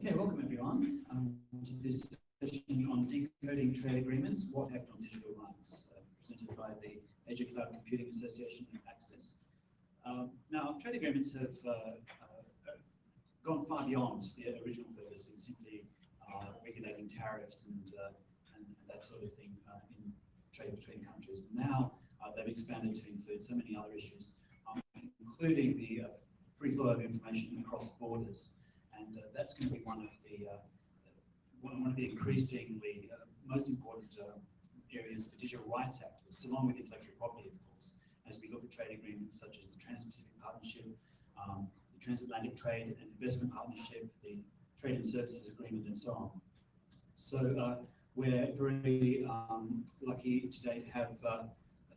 Okay, welcome everyone to this session on decoding trade agreements, what happened on digital rights, presented by the Asia Cloud Computing Association and Access. Now, trade agreements have gone far beyond the original purpose in simply regulating tariffs and that sort of thing in trade between countries. Now they've expanded to include so many other issues, including the free flow of information across borders. And that's going to be one of the increasingly most important areas for digital rights activists, along with intellectual property, of course, as we look at trade agreements such as the Trans-Pacific Partnership, the Transatlantic Trade and Investment Partnership, the Trade and Services Agreement, and so on. So we're very lucky today to have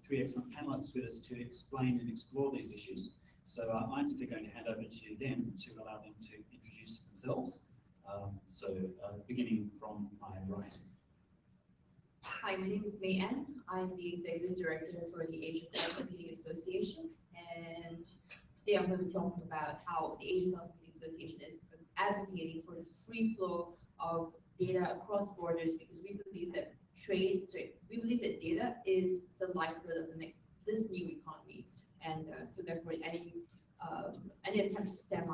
three excellent panelists with us to explain and explore these issues. So I'm simply going to hand over to them to allow them to introduce themselves. Beginning from my right. Hi, my name is May Ann. I'm the Executive Director for the Asia Cloud Computing Association. And today I'm going to be talking about how the Asia Cloud Computing Association is advocating for the free flow of data across borders, because we believe that data is the lifeblood of this new economy. And so therefore any attempt to stem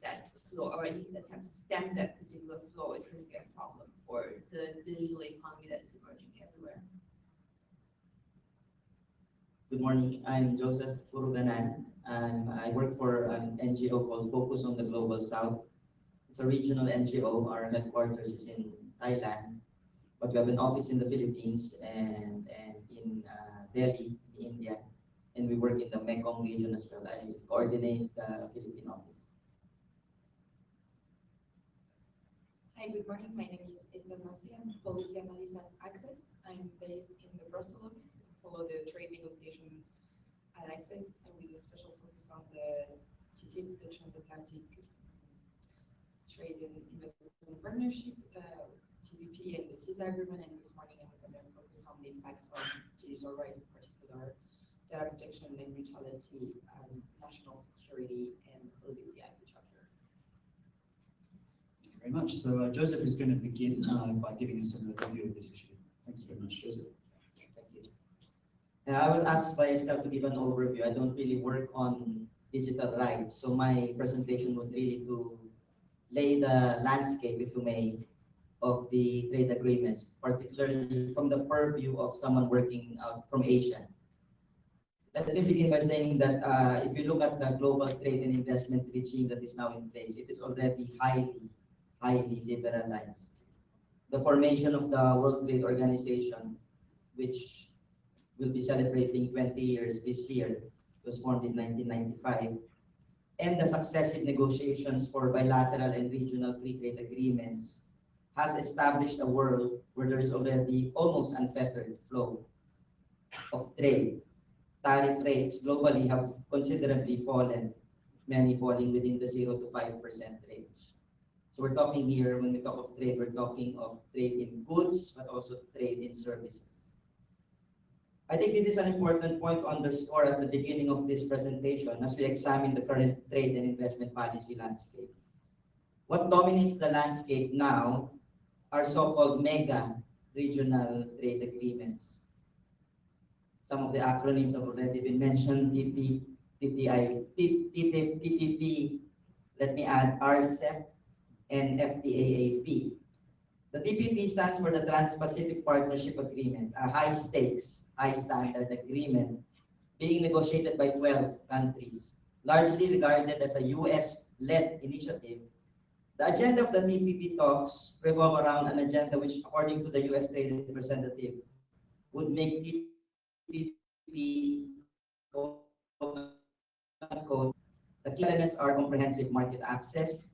that flow, or any attempt to stem that particular flow, is going to be a problem for the digital economy that's emerging everywhere. Good morning, I'm Joseph Puruganan, and I work for an NGO called Focus on the Global South. It's a regional NGO. Our headquarters is in Thailand, but we have an office in the Philippines and in Delhi, India. And we work in the Mekong region as well. I coordinate the Philippine office. Hi, good morning. My name is Esther Masi. I'm Policy Analyst at Access. I'm based in the Brussels office and follow the trade negotiation at Access, and with a special focus on the TTIP, the Transatlantic Trade and Investment Partnership, TPP, and the TISA agreement. And this morning I'm going to focus on the impact on digital rights, in particular data protection and neutrality, national security, and a little bit the IP chapter. Thank you very much. So Joseph is going to begin by giving us an overview of this issue. Thanks very much, Joseph. Thank you. I will ask by Estelle to give an overview. I don't really work on digital rights, so my presentation would really to lay the landscape, if you may, of the trade agreements, particularly from the purview of someone working out from Asia. Let me begin by saying that if you look at the global trade and investment regime that is now in place, it is already highly liberalized. The formation of the World Trade Organization, which will be celebrating 20 years this year, was formed in 1995, and the successive negotiations for bilateral and regional free trade agreements has established a world where there is already almost unfettered flow of trade. Tariff rates globally have considerably fallen, many falling within the 0 to 5% range. So we're talking here, when we talk of trade, we're talking of trade in goods, but also trade in services. I think this is an important point to underscore at the beginning of this presentation as we examine the current trade and investment policy landscape. What dominates the landscape now are so-called mega regional trade agreements. Some of the acronyms have already been mentioned: TTIP, TPP, let me add RCEP, and FTAAP. The TPP stands for the Trans-Pacific Partnership Agreement, a high-stakes, high-standard agreement being negotiated by 12 countries, largely regarded as a US-led initiative. The agenda of the TPP talks revolve around an agenda which, according to the US Trade Representative, would make TPP, quote, the key elements are comprehensive market access.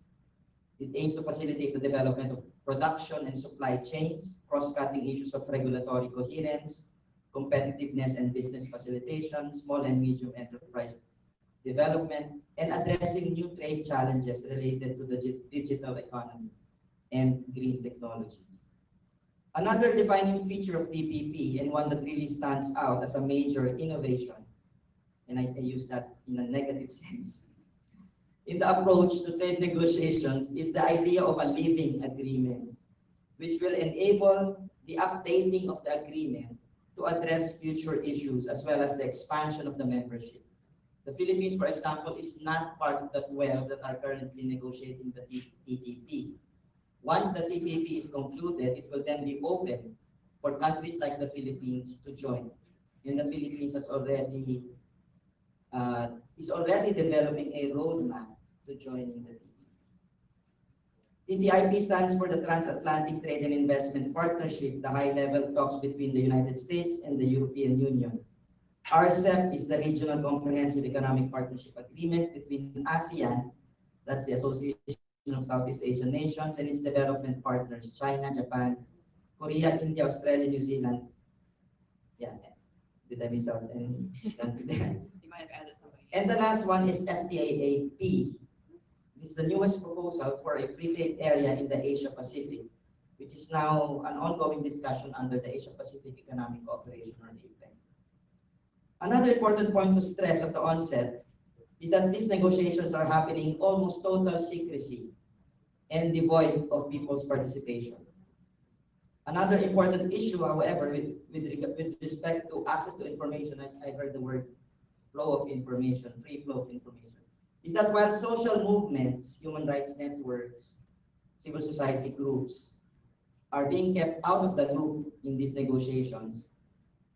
It aims to facilitate the development of production and supply chains, cross-cutting issues of regulatory coherence, competitiveness and business facilitation, small and medium enterprise development, and addressing new trade challenges related to the digital economy and green technologies. Another defining feature of TPP, and one that really stands out as a major innovation, and I use that in a negative sense, in the approach to trade negotiations is the idea of a living agreement, which will enable the updating of the agreement to address future issues as well as the expansion of the membership. The Philippines, for example, is not part of the 12 that are currently negotiating the TPP. Once the TPP is concluded, it will then be open for countries like the Philippines to join. And the Philippines is already developing a roadmap to joining the TPP. TTIP stands for the Transatlantic Trade and Investment Partnership, the high-level talks between the United States and the European Union. RCEP is the Regional Comprehensive Economic Partnership Agreement between ASEAN, that's the Association of Southeast Asian Nations, and its development partners, China, Japan, Korea, India, Australia, New Zealand. Yeah, did I miss out any country there? You might have added somebody. And the last one is FTAAP. This is the newest proposal for a free trade area in the Asia Pacific, which is now an ongoing discussion under the Asia Pacific Economic Cooperation, or APEC. Another important point to stress at the onset is that these negotiations are happening in almost total secrecy and devoid of people's participation. Another important issue, however, with respect to access to information, I've heard the word flow of information, free flow of information, is that while social movements, human rights networks, civil society groups are being kept out of the loop in these negotiations,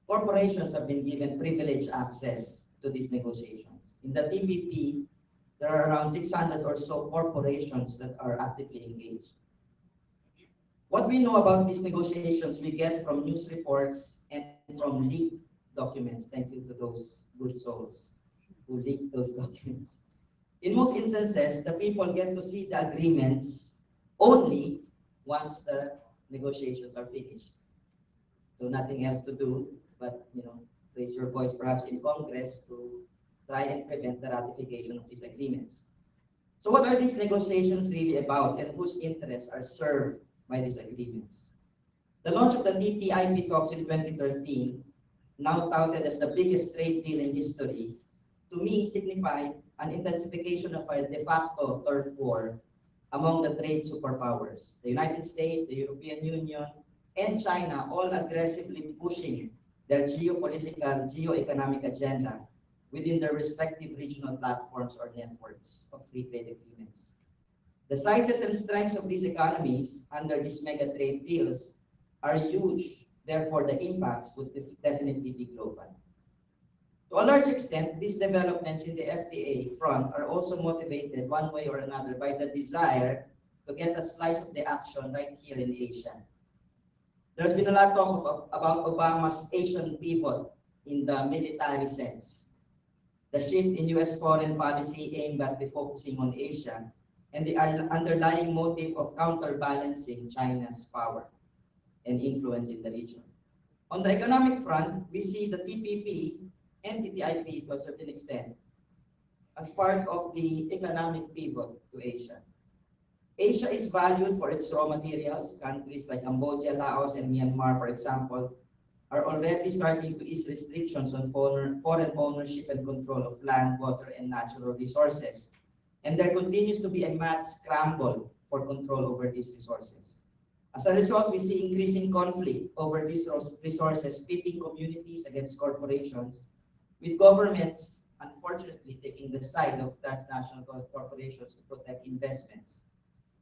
corporations have been given privileged access to these negotiations. In the TPP, there are around 600 or so corporations that are actively engaged. What we know about these negotiations, we get from news reports and from leaked documents. Thank you to those good souls who leaked those documents. In most instances, the people get to see the agreements only once the negotiations are finished. So nothing else to do but, raise your voice perhaps in Congress to try and prevent the ratification of these agreements. So what are these negotiations really about, and whose interests are served by these agreements? The launch of the TTIP talks in 2013, now touted as the biggest trade deal in history, to me signified an intensification of a de facto turf war among the trade superpowers. The United States, the European Union, and China all aggressively pushing their geopolitical, geo-economic agenda within their respective regional platforms or networks of free trade agreements. The sizes and strengths of these economies under these mega trade deals are huge, therefore the impacts would definitely be global. To a large extent, these developments in the FTA front are also motivated one way or another by the desire to get a slice of the action right here in Asia. There's been a lot of talk about Obama's Asian pivot in the military sense, the shift in US foreign policy aimed at refocusing on Asia, and the underlying motive of counterbalancing China's power and influence in the region. On the economic front, we see the TPP and TTIP to a certain extent as part of the economic pivot to Asia. Asia is valued for its raw materials. Countries like Cambodia, Laos, and Myanmar, for example, are already starting to ease restrictions on foreign ownership and control of land, water, and natural resources. And there continues to be a mad scramble for control over these resources. As a result, we see increasing conflict over these resources, pitting communities against corporations, with governments, unfortunately, taking the side of transnational corporations to protect investments.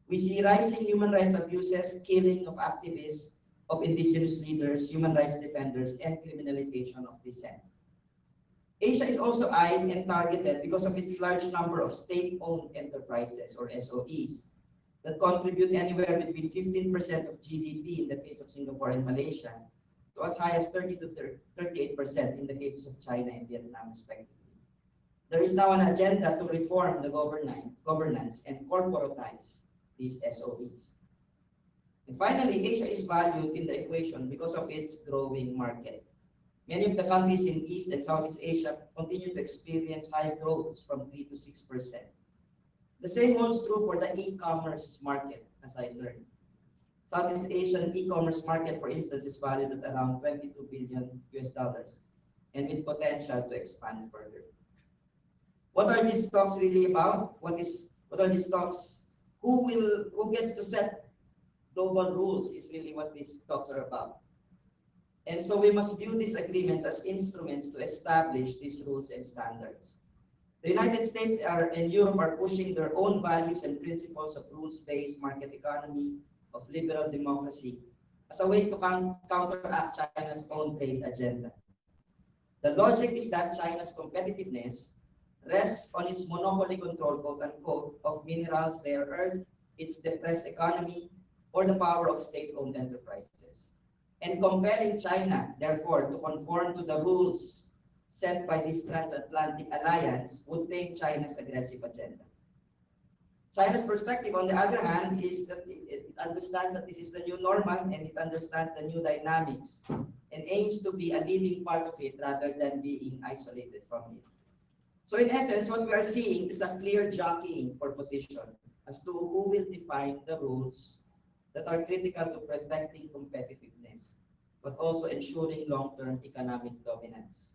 We see rising human rights abuses, killing of activists, of indigenous leaders, human rights defenders, and criminalization of dissent. Asia is also eyed and targeted because of its large number of state-owned enterprises, or SOEs, that contribute anywhere between 15% of GDP in the case of Singapore and Malaysia, to as high as 30 to 38% in the cases of China and Vietnam, respectively. There is now an agenda to reform the governance and corporatize these SOEs. And finally, Asia is valued in the equation because of its growing market. Many of the countries in East and Southeast Asia continue to experience high growths from 3 to 6%. The same holds true for the e-commerce market, as I learned. Southeast Asian e-commerce market, for instance, is valued at around $22 billion US, and with potential to expand further. What are these talks really about? What are these talks? Who gets to set global rules is really what these talks are about. And so we must view these agreements as instruments to establish these rules and standards. The United States and Europe are pushing their own values and principles of rules-based market economy, of liberal democracy, as a way to counteract China's own trade agenda. The logic is that China's competitiveness rests on its monopoly control, quote unquote, of minerals, rare earth, its depressed economy, or the power of state-owned enterprises. And compelling China, therefore, to conform to the rules set by this transatlantic alliance would tame China's aggressive agenda. China's perspective, on the other hand, is that it understands that this is the new normal and it understands the new dynamics and aims to be a leading part of it rather than being isolated from it. So in essence, what we are seeing is a clear jockeying for position as to who will define the rules that are critical to protecting competitiveness, but also ensuring long-term economic dominance.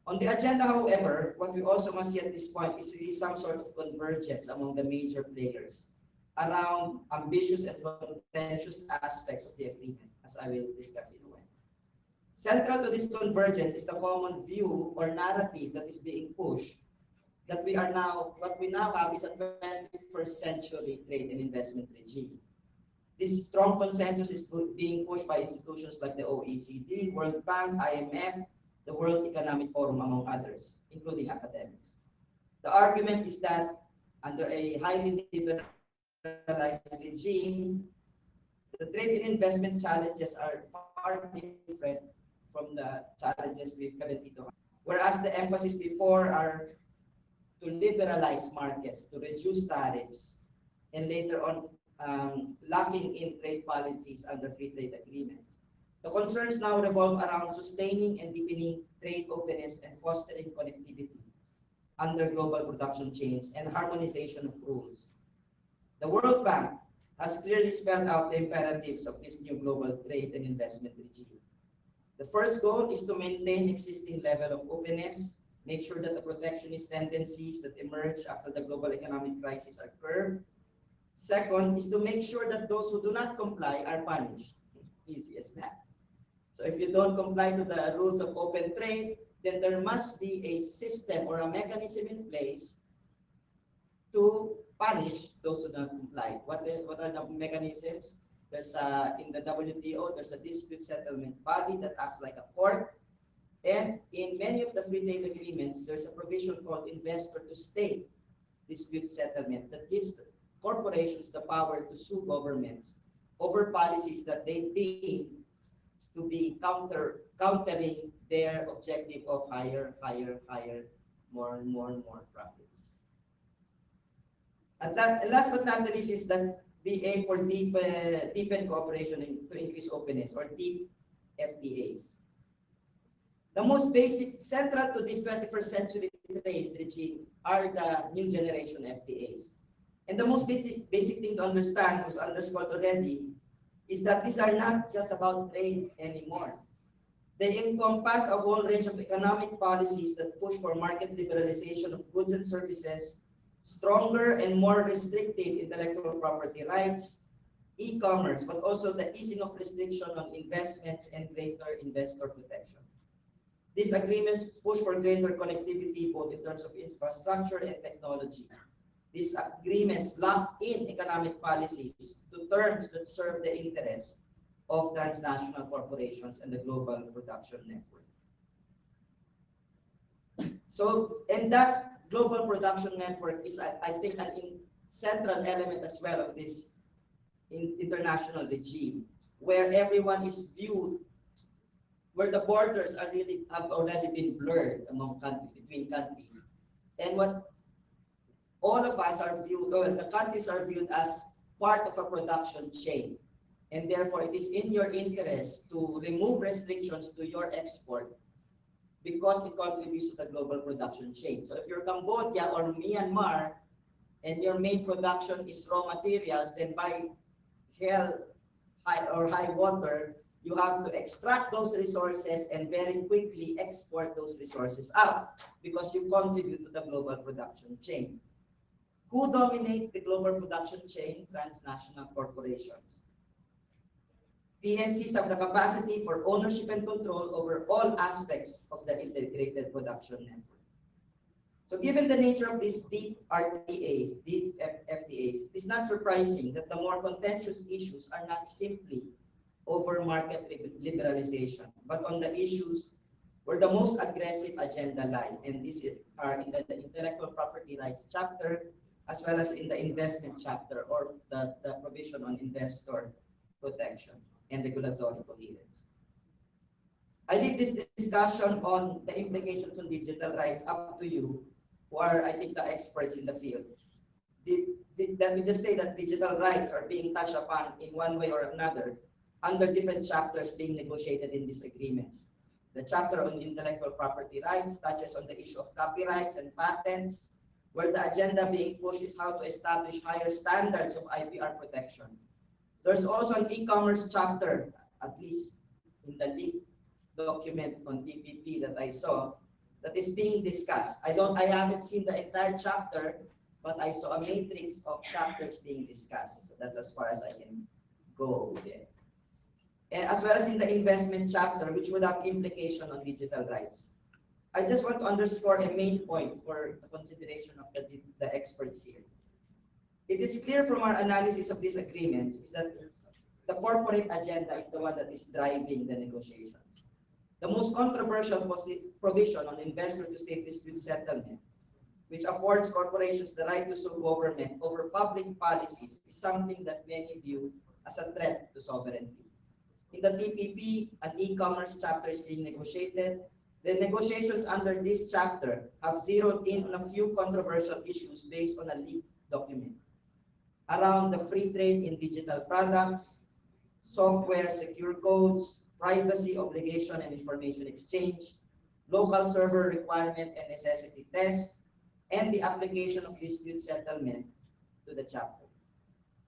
On the agenda, however, what we also must see at this point is really some sort of convergence among the major players around ambitious and contentious aspects of the agreement, as I will discuss in a while. Central to this convergence is the common view or narrative that is being pushed that what we now have is a 21st century trade and investment regime. This strong consensus is being pushed by institutions like the OECD, World Bank, IMF, the World Economic Forum, among others, including academics. The argument is that under a highly liberalized regime, the trade and investment challenges are far different from the challenges we currently have. Whereas the emphasis before are to liberalize markets, to reduce tariffs, and later on locking in trade policies under free trade agreements. The concerns now revolve around sustaining and deepening trade openness and fostering connectivity under global production chains and harmonization of rules. The World Bank has clearly spelled out the imperatives of this new global trade and investment regime. The first goal is to maintain existing level of openness, make sure that the protectionist tendencies that emerge after the global economic crisis are curbed. Second is to make sure that those who do not comply are punished. Easy as that. So if you don't comply to the rules of open trade, then there must be a system or a mechanism in place to punish those who don't comply. What are the mechanisms? There's in the WTO, there's a dispute settlement body that acts like a court. And in many of the free trade agreements, there's a provision called investor to state dispute settlement that gives corporations the power to sue governments over policies that they deem to be countering their objective of higher, more profits. And last but not least is that the aim for deepen cooperation to increase openness, or deep FTAs. The most basic, central to this 21st century trade regime are the new generation FTAs. And the most basic thing to understand, was underscored already, is that these are not just about trade anymore. They encompass a whole range of economic policies that push for market liberalization of goods and services, stronger and more restrictive intellectual property rights, e-commerce, but also the easing of restriction on investments and greater investor protection. These agreements push for greater connectivity both in terms of infrastructure and technology. These agreements lock in economic policies to terms that serve the interests of transnational corporations and the global production network. So, and that global production network is, I think, a central element as well of this international regime, where everyone is viewed, where the borders are have already been blurred between countries, and what all of us are viewed, or the countries are viewed as part of a production chain, and therefore it is in your interest to remove restrictions to your export because it contributes to the global production chain. So if you're Cambodia or Myanmar and your main production is raw materials, then by hell or high water, you have to extract those resources and very quickly export those resources out because you contribute to the global production chain. Who dominate the global production chain? Transnational corporations. PNCs have the capacity for ownership and control over all aspects of the integrated production network. So given the nature of these deep RTAs, deep FTAs, it's not surprising that the more contentious issues are not simply over market liberalization, but on the issues where the most aggressive agenda lie, and these are in the intellectual property rights chapter, as well as in the investment chapter, or the provision on investor protection and regulatory coherence. I leave this discussion on the implications on digital rights up to you, who are, I think, the experts in the field. Let me just say that digital rights are being touched upon in one way or another under different chapters being negotiated in these agreements. The chapter on intellectual property rights touches on the issue of copyrights and patents, where the agenda being pushed is how to establish higher standards of IPR protection. There's also an e-commerce chapter, at least in the leaked document on TPP that I saw, that is being discussed. I haven't seen the entire chapter, but I saw a matrix of chapters being discussed. So that's as far as I can go there. And as well as in the investment chapter, which would have implication on digital rights. I just want to underscore a main point for the consideration of the experts here. It is clear from our analysis of these agreements is that the corporate agenda is the one that is driving the negotiations. The most controversial provision on investor-to-state dispute settlement, which affords corporations the right to sue government over public policies, is something that many view as a threat to sovereignty. In the TPP, an e-commerce chapter is being negotiated. The negotiations under this chapter have zeroed in on a few controversial issues based on a leaked document around the free trade in digital products, software secure codes, privacy obligation and information exchange, local server requirement and necessity tests, and the application of dispute settlement to the chapter.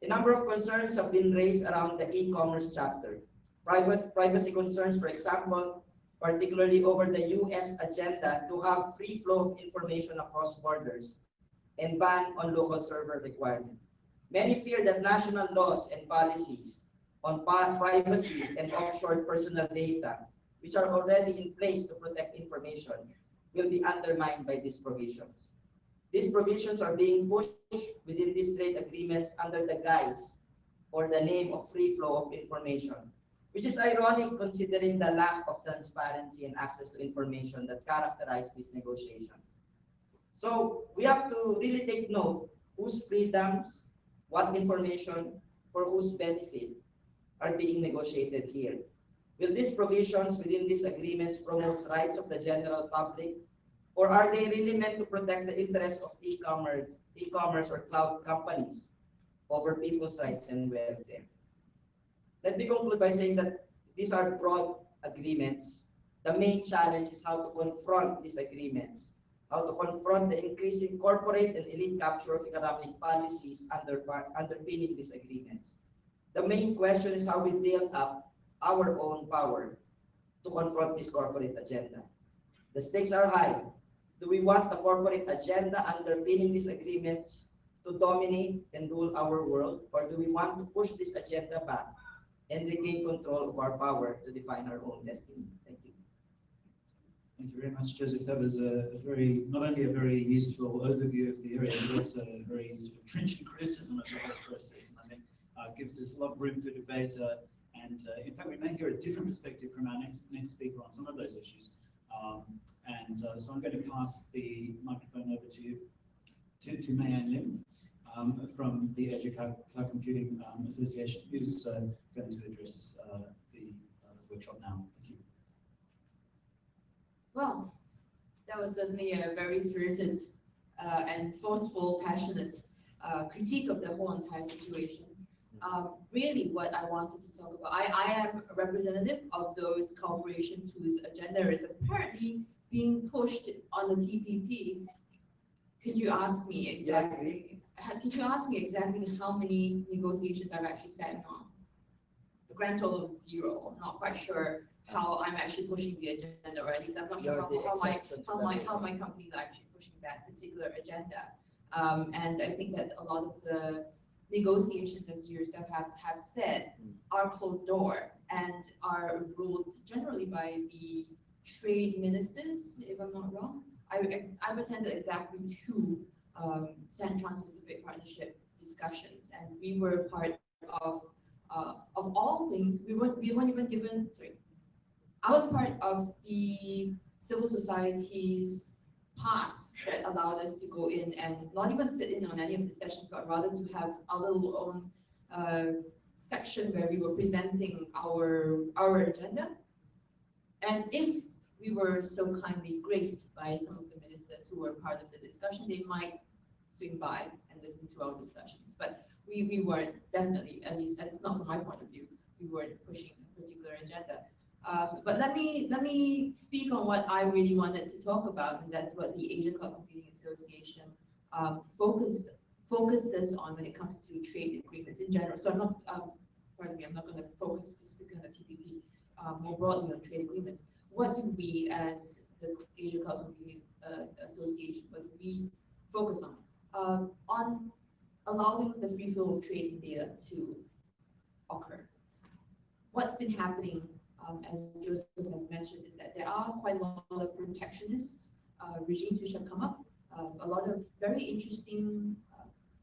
A number of concerns have been raised around the e-commerce chapter. Privacy concerns, for example, particularly over the US agenda to have free flow of information across borders and ban on local server requirement. Many fear that national laws and policies on privacy and offshore personal data, which are already in place to protect information, will be undermined by these provisions. These provisions are being pushed within these trade agreements under the guise or the name of free flow of information, which is ironic considering the lack of transparency and access to information that characterize these negotiations. So we have to really take note whose freedoms, what information, for whose benefit are being negotiated here. Will these provisions within these agreements promote rights of the general public, or are they really meant to protect the interests of e-commerce or cloud companies over people's rights and welfare? Let me conclude by saying that these are broad agreements. The main challenge is how to confront these agreements, how to confront the increasing corporate and elite capture of economic policies underpinning these agreements. The main question is how we build up our own power to confront this corporate agenda. The stakes are high. Do we want the corporate agenda underpinning these agreements to dominate and rule our world, or do we want to push this agenda back and regain control of our power to define our own destiny? Thank you. Thank you very much, Joseph. That was not only a very useful overview of the area, but also a very useful trenchant criticism of the whole process. And I think gives us a lot of room for debate. In fact, we may hear a different perspective from our next speaker on some of those issues. So I'm going to pass the microphone over to Mayan Lim from the Asia Cloud Computing Association, who's going to address the workshop now. Thank you. Well, that was certainly a very spirited and forceful, passionate critique of the whole entire situation. Really what I wanted to talk about, I am a representative of those corporations whose agenda is apparently being pushed on the TPP. Could you ask me exactly? Could you ask me exactly how many negotiations I've actually sat in on? The grand total of 0. I'm not quite sure how I'm actually pushing the agenda, or at least I'm not sure how my companies are actually pushing that particular agenda. And I think that a lot of the negotiations, as you yourself have said, are closed door and are ruled generally by the trade ministers, if I'm not wrong. I've attended exactly 2 Trans-Pacific Partnership discussions, and we were part of all things. We weren't even given, sorry, I was part of the civil society's pass that allowed us to go in and not even sit in on any of the sessions, but rather to have our little own section where we were presenting our agenda. And if we were so kindly graced by some of the ministers who were part of the discussion, they might swing by and listen to our discussions. But we weren't, definitely, at least that's not from my point of view, we weren't pushing a particular agenda. But let me speak on what I really wanted to talk about, and that's what the Asia Cloud Computing Association focuses on when it comes to trade agreements in general. So I'm not, pardon me, I'm not going to focus specifically on the TPP, more broadly on trade agreements. What do we, as the Asia Cloud Computing Association, what do we focus on? On allowing the free flow of trading data to occur. What's been happening, as Joseph has mentioned, is that there are quite a lot of protectionist regimes which have come up, a lot of very interesting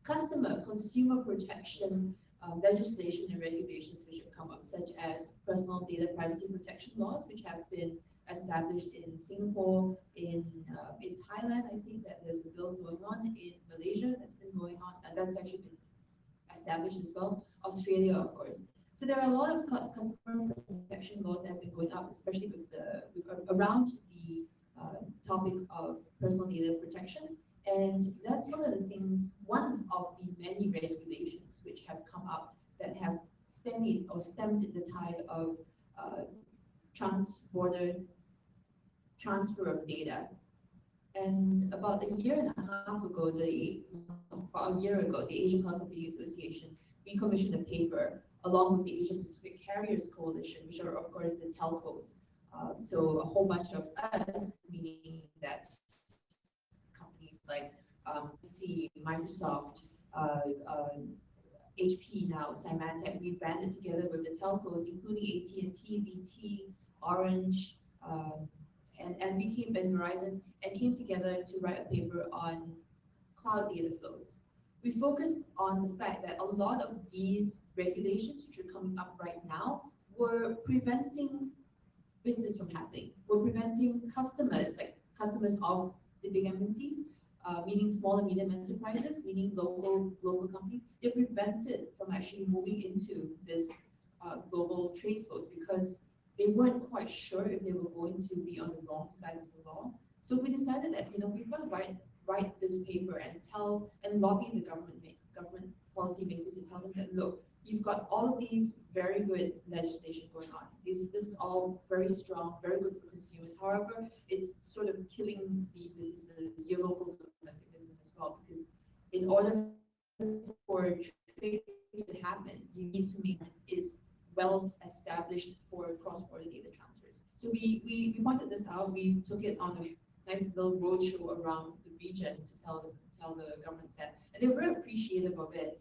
consumer protection legislation and regulations which have come up, such as personal data privacy protection laws, which have been established in Singapore, in Thailand. I think that there's a bill going on in Malaysia that's been going on, and that's actually been established as well. Australia, of course. So there are a lot of customer protection laws that have been going up, especially around the topic of personal data protection. And that's one of the many regulations which have come up that have stemmed the tide of trans-border transfer of data. And about a year ago, the Asian Cloud Computing Association, we commissioned a paper along with the Asia Pacific Carriers Coalition, which are of course the telcos. So a whole bunch of us, meaning that companies like Microsoft, HP now, Symantec, we banded together with the telcos, including AT&T, BT, Orange, and Verizon, and came together to write a paper on cloud data flows. We focused on the fact that a lot of these regulations which are coming up right now were preventing business from happening, were preventing customers of the big MNCs, meaning small and medium enterprises, meaning local companies, they're prevented from actually moving into this global trade flows because they weren't quite sure if they were going to be on the wrong side of the law. So we decided that we've got to write this paper and lobby the government policymakers to tell them that, look, you've got all of these very good legislation going on. This is all very strong, very good for consumers. However, it's sort of killing the businesses, your local domestic business as well, because in order for trade to happen, you need to make it well established for cross-border data transfers. So we pointed this out. We took it on a nice little roadshow around the region to tell the governments that, and they were very appreciative of it.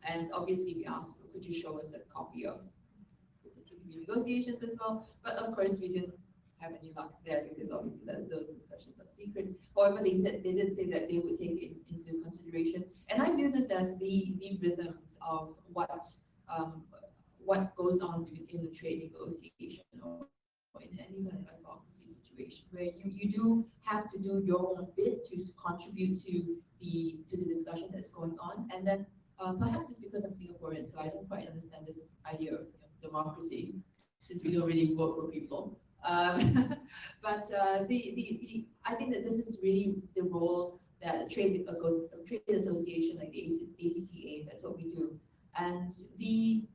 And obviously we asked, could you show us a copy of the TPP negotiations as well? But of course we didn't have any luck there because obviously those discussions are secret. However, they did say that they would take it into consideration. And I view this as the rhythms of what goes on in the trade negotiation or in any kind of advocacy situation where you do have to do your own bit to contribute to the discussion that's going on. And then perhaps it's because I'm Singaporean, so I don't quite understand this idea of democracy, since we don't really vote for people. But I think that this is really the role that a trade association like the ACCA, that's what we do. And the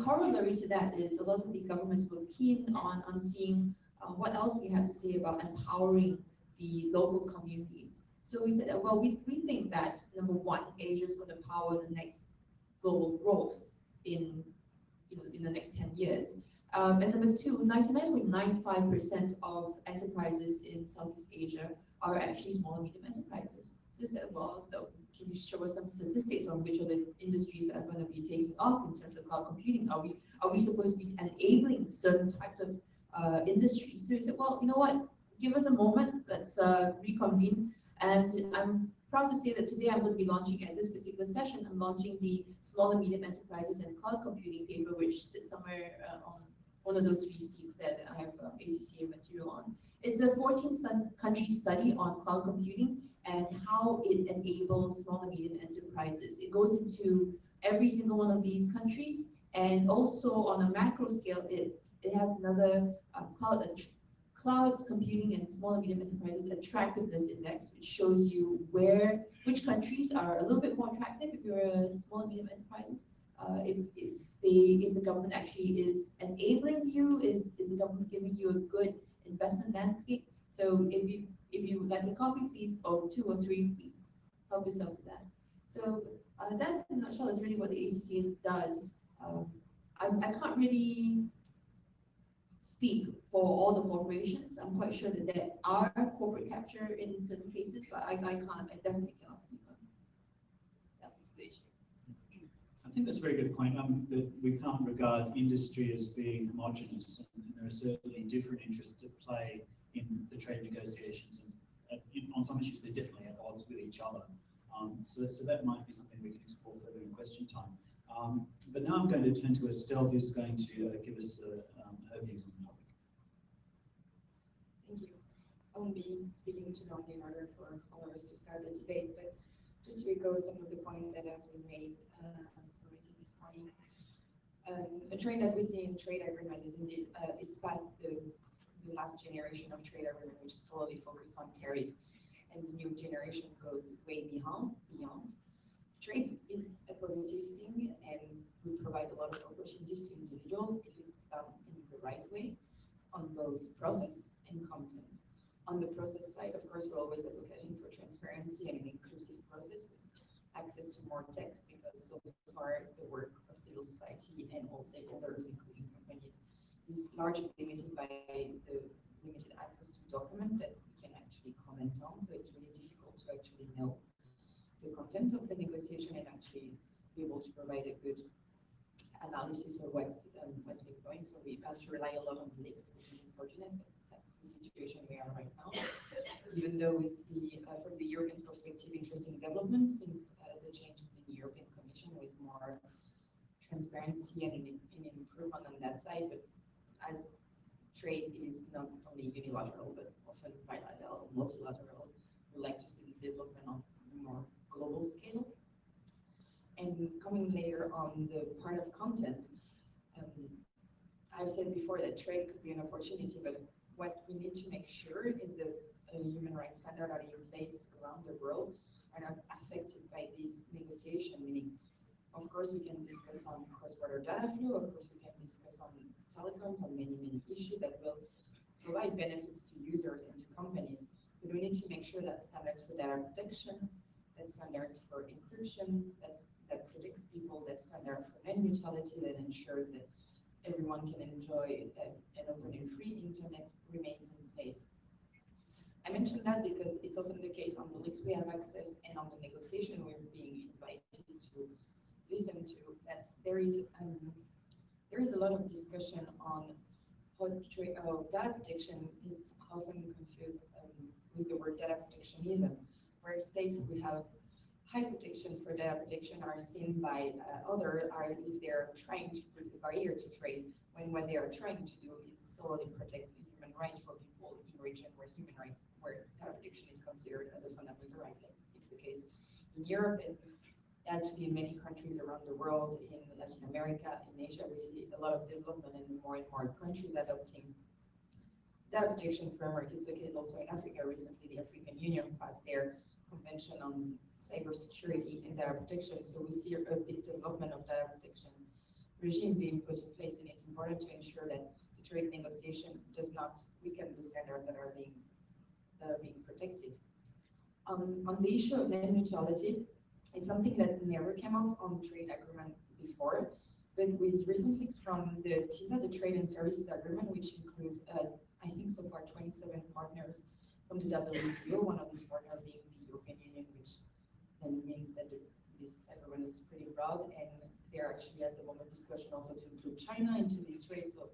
corollary to that is a lot of the governments were keen on seeing what else we have to say about empowering the local communities. So we said, well, we think that number one, Asia is going to power the next global growth in in the next 10 years. And number two, 99.95% of enterprises in Southeast Asia are actually small and medium enterprises. So you said, well, can you show us some statistics on which are the industries that are going to be taking off in terms of cloud computing? Are we supposed to be enabling certain types of industries? So you said, well, you know what? Give us a moment. Let's reconvene. And I'm proud to say that today I'm going to be launching at this particular session. I'm launching the Small and Medium Enterprises and Cloud Computing paper, which sits somewhere on one of those 3 seats that I have ACCA material on. It's a 14-country study on cloud computing and how it enables small and medium enterprises. It goes into every single one of these countries, and also on a macro scale, it has another cloud computing and small and medium enterprises attractiveness index, which shows you which countries are a little bit more attractive if you're a small and medium enterprises. If the government actually is enabling you, is the government giving you a good investment landscape? So if you would like a copy, please, or 2 or 3, please help yourself to that. So that, in a nutshell, is really what the ACCA does. I can't really speak for all the corporations. I'm quite sure that there are corporate capture in certain cases, but I definitely cannot speak on that situation. I think that's a very good point, that we can't regard industry as being homogenous, and there are certainly different interests at play in the trade negotiations, and on some issues they're definitely at odds with each other. So that might be something we can explore further in question time. But now I'm going to turn to Estelle, who's going to give us her views on the topic. Thank you. I won't be speaking too long in order for all of us to start the debate, but just to echo some of the points that has been made already this morning. A trend that we see in trade agreement is indeed it's past the last generation of trade agreement, which solely focused on tariff, and the new generation goes way beyond. Trade is a positive thing, and we provide a lot of opportunities to individuals if it's done in the right way on both process and content. On the process side, of course, we're always advocating for transparency and an inclusive process with access to more text, because so far the work of civil society and all stakeholders, including companies, is largely limited by the limited access to documents that we can actually comment on. So it's really difficult to actually know the content of the negotiation and actually be able to provide a good analysis of what's been going. So we have to rely a lot on leaks, which is unfortunate, but that's the situation we are right now. Even though we see, from the European perspective, interesting developments since the changes in the European Commission with more transparency and an improvement on that side, but as trade is not only unilateral, but often bilateral, multilateral, we like to see this development on a more global scale. And coming later on the part of content, I've said before that trade could be an opportunity, but what we need to make sure is that human rights standards are in place around the world are not affected by this negotiation, meaning, of course, we can discuss on cross-border data flow, of course, we can discuss on telecoms, on many issues that will provide benefits to users and to companies, but we need to make sure that standards for data protection, that standards for encryption, that protects people, that standard for net neutrality, that ensures that everyone can enjoy an open and free internet remains in place. I mentioned that because it's often the case on the leaks we have access and on the negotiation we're being invited to listen to, that there is a lot of discussion on how data protection is often confused with the word data protectionism, where states will have high protection for data protection are seen by others are if they're trying to put a barrier to trade, when what they are trying to do is solely protect the human rights for people in region where data protection is considered as a fundamental right. It's the case in Europe and actually in many countries around the world, in Latin America, in Asia, we see a lot of development and more countries adopting data protection framework. It's the case also in Africa. Recently, the African Union passed their Convention on Cybersecurity and Data Protection. So we see a big development of data protection regime being put in place, and it's important to ensure that the trade negotiation does not weaken the standards that are being protected. On the issue of net neutrality, it's something that never came up on trade agreement before. But with recent leaks from the TISA, the Trade and Services Agreement, which includes, I think so far 27 partners from the WTO, one of these partners being the European Union, which then means that this agreement is pretty broad, and they're actually at the moment discussion also to include China into this trade, so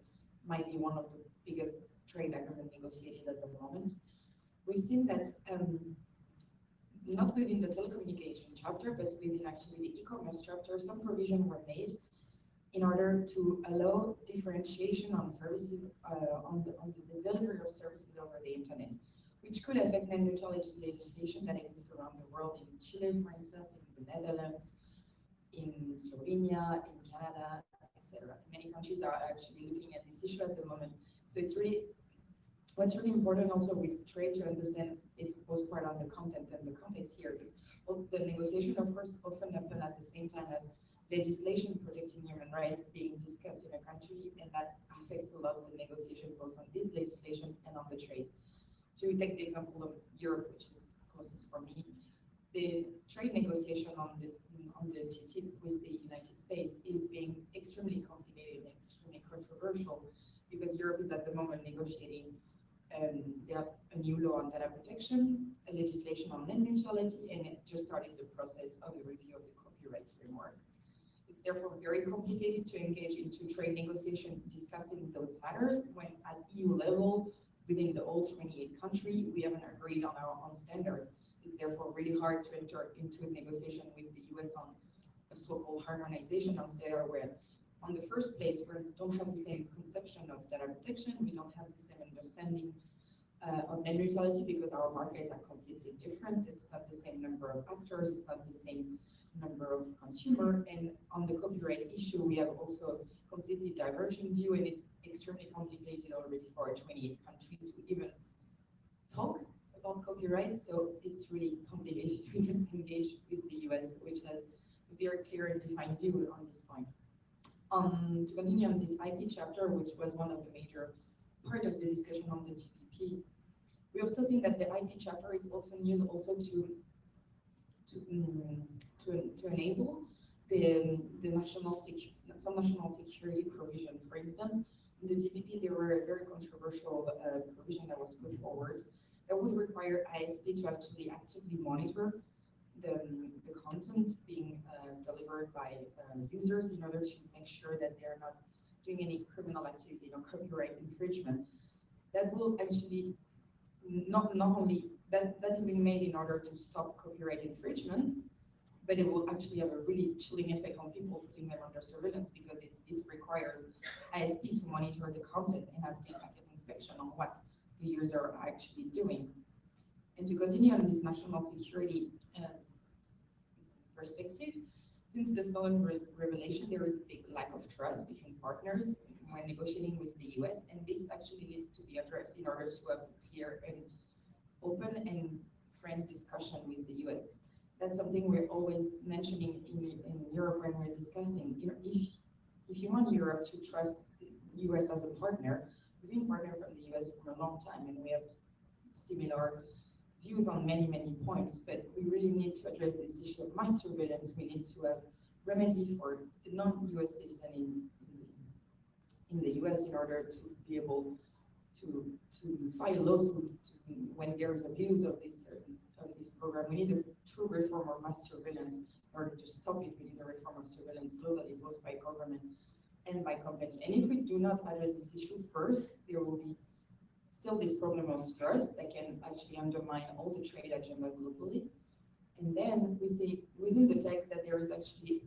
might be one of the biggest trade agreement negotiated at the moment. We've seen that not within the telecommunication chapter, but within actually the e-commerce chapter, some provisions were made in order to allow differentiation on services, on the delivery of services over the internet, which could affect net neutrality legislation that exists around the world, in Chile, for instance, in the Netherlands, in Slovenia, in Canada, etc. Many countries are actually looking at this issue at the moment. So it's really, what's really important also with trade to understand its both part on the content and the context here is the negotiation, of course, often happen at the same time as legislation protecting human rights being discussed in a country, and that affects a lot of the negotiation both on this legislation and on the trade. To take the example of Europe, which is closest for me, the trade negotiation on the TTIP with the United States is being extremely complicated and extremely controversial because Europe is at the moment negotiating a new law on data protection, a legislation on net neutrality, and it just started the process of the review of the copyright framework. It's therefore very complicated to engage into trade negotiation discussing those matters when at EU level, within the whole 28 country, we haven't agreed on our own standards. It's therefore really hard to enter into a negotiation with the US on a so-called harmonization of data where on the first place, we don't have the same conception of data protection, we don't have the same understanding of net neutrality because our markets are completely different. It's not the same number of actors, it's not the same number of consumers, and on the copyright issue, we have also completely divergent view, and it's extremely complicated already for a 28 country to even talk about copyright, so it's really complicated to even engage with the US, which has a very clear and defined view on this point. To continue on this IP chapter, which was one of the major part of the discussion on the TPP, we also think that the IP chapter is often used also to enable some national security provision. For instance, in the TPP, there were a very controversial provision that was put forward that would require ISP to actually actively monitor the content being delivered by users in order to make sure that they're not doing any criminal activity or copyright infringement. That will actually not only that is being made in order to stop copyright infringement, but it will actually have a really chilling effect on people, putting them under surveillance because it requires ISP to monitor the content and have deep packet inspection on what the user are actually doing. And to continue on this national security perspective, since the Snowden revelation, there is a big lack of trust between partners when negotiating with the US, and this actually needs to be addressed in order to have a clear and open and frank discussion with the US. That's something we're always mentioning in Europe when we're discussing. You know, if you want Europe to trust the US as a partner, we've been partner from the US for a long time, and we have similar views on many points, but we really need to address this issue of mass surveillance. We need to have remedy for the non-US citizen in the US in order to be able to file lawsuits when there is abuse of this program. We need a true reform of mass surveillance in order to stop it. We need a reform of surveillance globally, both by government and by company. And if we do not address this issue first, there will be still this problem of trust that can actually undermine all the trade agenda globally. And then we see within the text that there is actually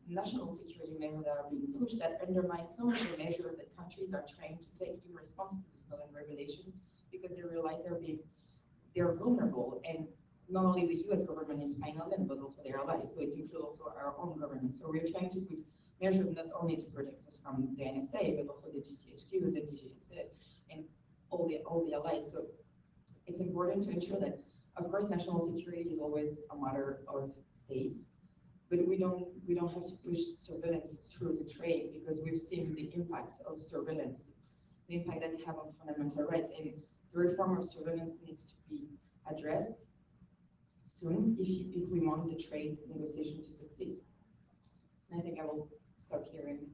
national security measures that are being pushed that undermine some of the measures that countries are trying to take in response to the Snowden revelation, because they realize they're vulnerable, and not only the US government is spying on them, but also their allies. So it includes also our own government. So we're trying to put measures not only to protect us from the NSA, but also the GCHQ, the DGSA, and all the allies. So it's important to ensure that, of course, national security is always a matter of states, but we don't have to push surveillance through the trade, because we've seen the impact of surveillance, the impact that it have on fundamental rights, and the reform of surveillance needs to be addressed soon if we want the trade negotiation to succeed. And I think I will stop here and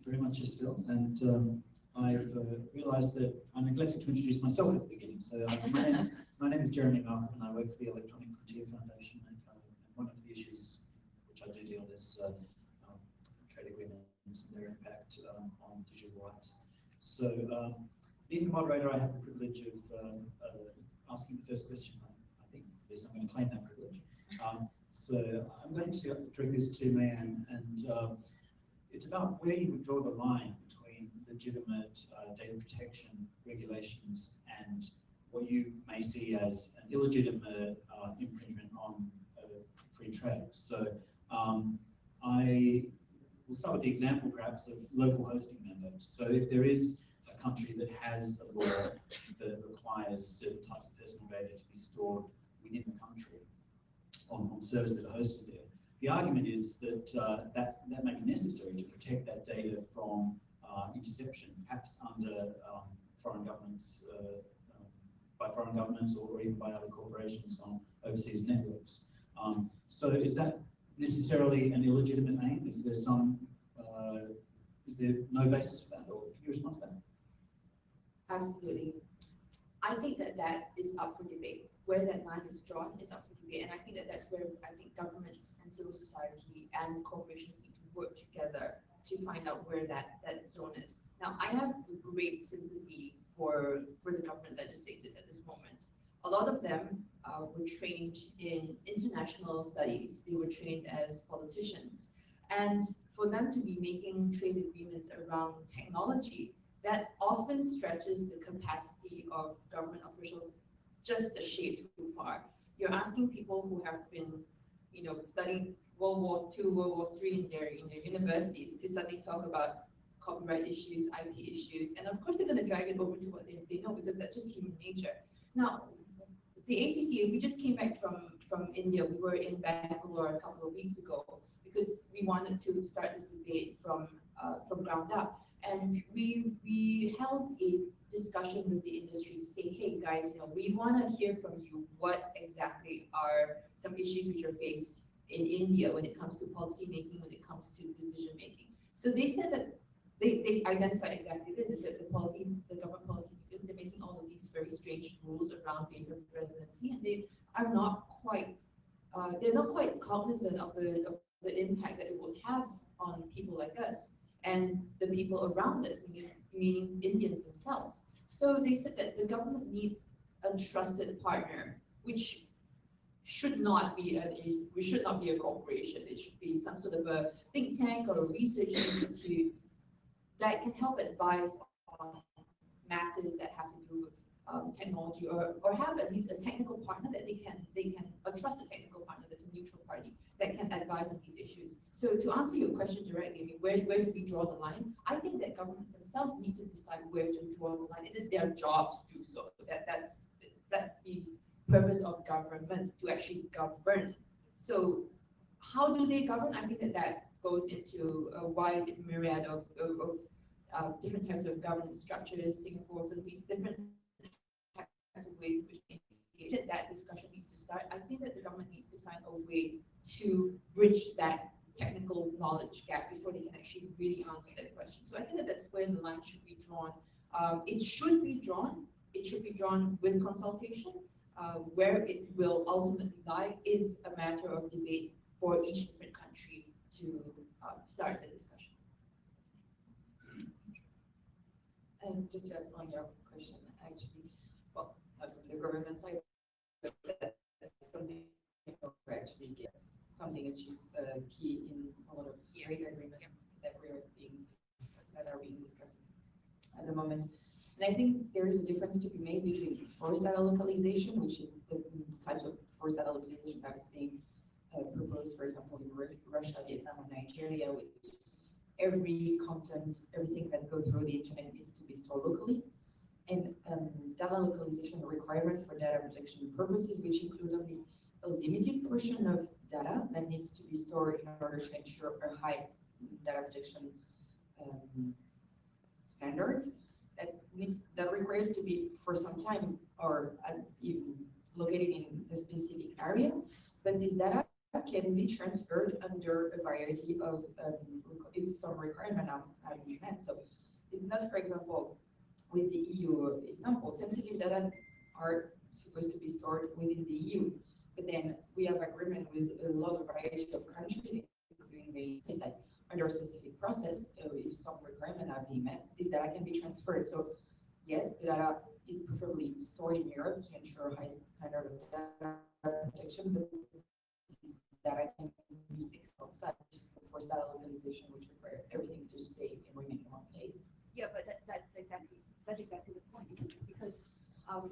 very much, Estelle. And I've realised that I neglected to introduce myself at the beginning. So my name is Jeremy Malcolm, and I work for the Electronic Frontier Foundation. And one of the issues which I do deal with is trade agreements and their impact on digital rights. So, being the moderator, I have the privilege of asking the first question. I think at least I'm going to claim that privilege. So I'm going to direct this to Mayan, and it's about where you would draw the line between legitimate data protection regulations and what you may see as an illegitimate infringement on free trade. So I will start with the example perhaps of local hosting mandates. So if there is a country that has a law that requires certain types of personal data to be stored within the country on servers that are hosted there, the argument is that that may be necessary to protect that data from interception, perhaps under foreign governments, by foreign governments or even by other corporations on overseas networks. So is that necessarily an illegitimate aim? Is there some, is there no basis for that, or can you respond to that? Absolutely. I think that that is up for debate. Where that line is drawn is up for debate, and I think that that's where I think governments and civil society and corporations need to work together to find out where that zone is. Now, I have great sympathy for the government legislators at this moment. A lot of them were trained in international studies. They were trained as politicians, and for them to be making trade agreements around technology, that often stretches the capacity of government officials just a shade too far. You're asking people who have been, studying World War II, World War III in their universities to suddenly talk about copyright issues, IP issues, and of course they're going to drag it over to what they know, because that's just human nature. Now, the ACC, we just came back from India. We were in Bangalore a couple of weeks ago because we wanted to start this debate from ground up. And we held a discussion with the industry to say, hey guys, we want to hear from you what exactly are some issues which are faced in India when it comes to policy making, when it comes to decision making. So they said that they identified exactly this. They said the government policy makers, they're making all of these very strange rules around data residency, and they are not quite they're not quite cognizant of the impact that it will have on people like us and the people around us, meaning Indians themselves. So they said that the government needs a trusted partner, which should not be a corporation. It should be some sort of a think tank or a research institute that can help advise on matters that have to do with technology, or have at least a technical partner that they can a trusted technical partner that's a neutral party that can advise on these issues. So to answer your question directly, where do we draw the line? I think that governments themselves need to decide where to draw the line. It is their job to do so. That's the purpose of government, to actually govern. So how do they govern? I think that goes into a wide myriad of different types of governance structures. Singapore, Philippines, different types of ways in which they engage. That discussion needs to start. I think that the government needs to find a way to bridge that technical knowledge gap before they can actually really answer that question. So I think that that's where the line should be drawn. It should be drawn with consultation. Where it will ultimately lie is a matter of debate for each different country to start the discussion. And just to add on your question, actually, well, not from the government side, but that's something actually gets something which is key in a lot of trade agreements that are being discussed at the moment. And I think there is a difference to be made between forced data localization, which is the types of forced data localization that is being proposed, for example, in Russia, Vietnam, and Nigeria, which every content, everything that goes through the internet needs to be stored locally. And data localization requirement for data protection purposes, which include only a limited portion of data that needs to be stored in order to ensure a high data protection standards. That requires to be for some time or even located in a specific area, but this data can be transferred under a variety of if some requirements are being met. So it's not, for example, with the EU example, sensitive data are supposed to be stored within the EU, but then we have agreement with a lot of variety of countries, including the states that under a specific process, if some requirements are being met, this data can be transferred. So yes, the data is preferably stored in Europe to ensure high standard of data protection, but this data can be outside, just for data localization, which require everything to stay and remain in one place. Yeah, but that's exactly the point, because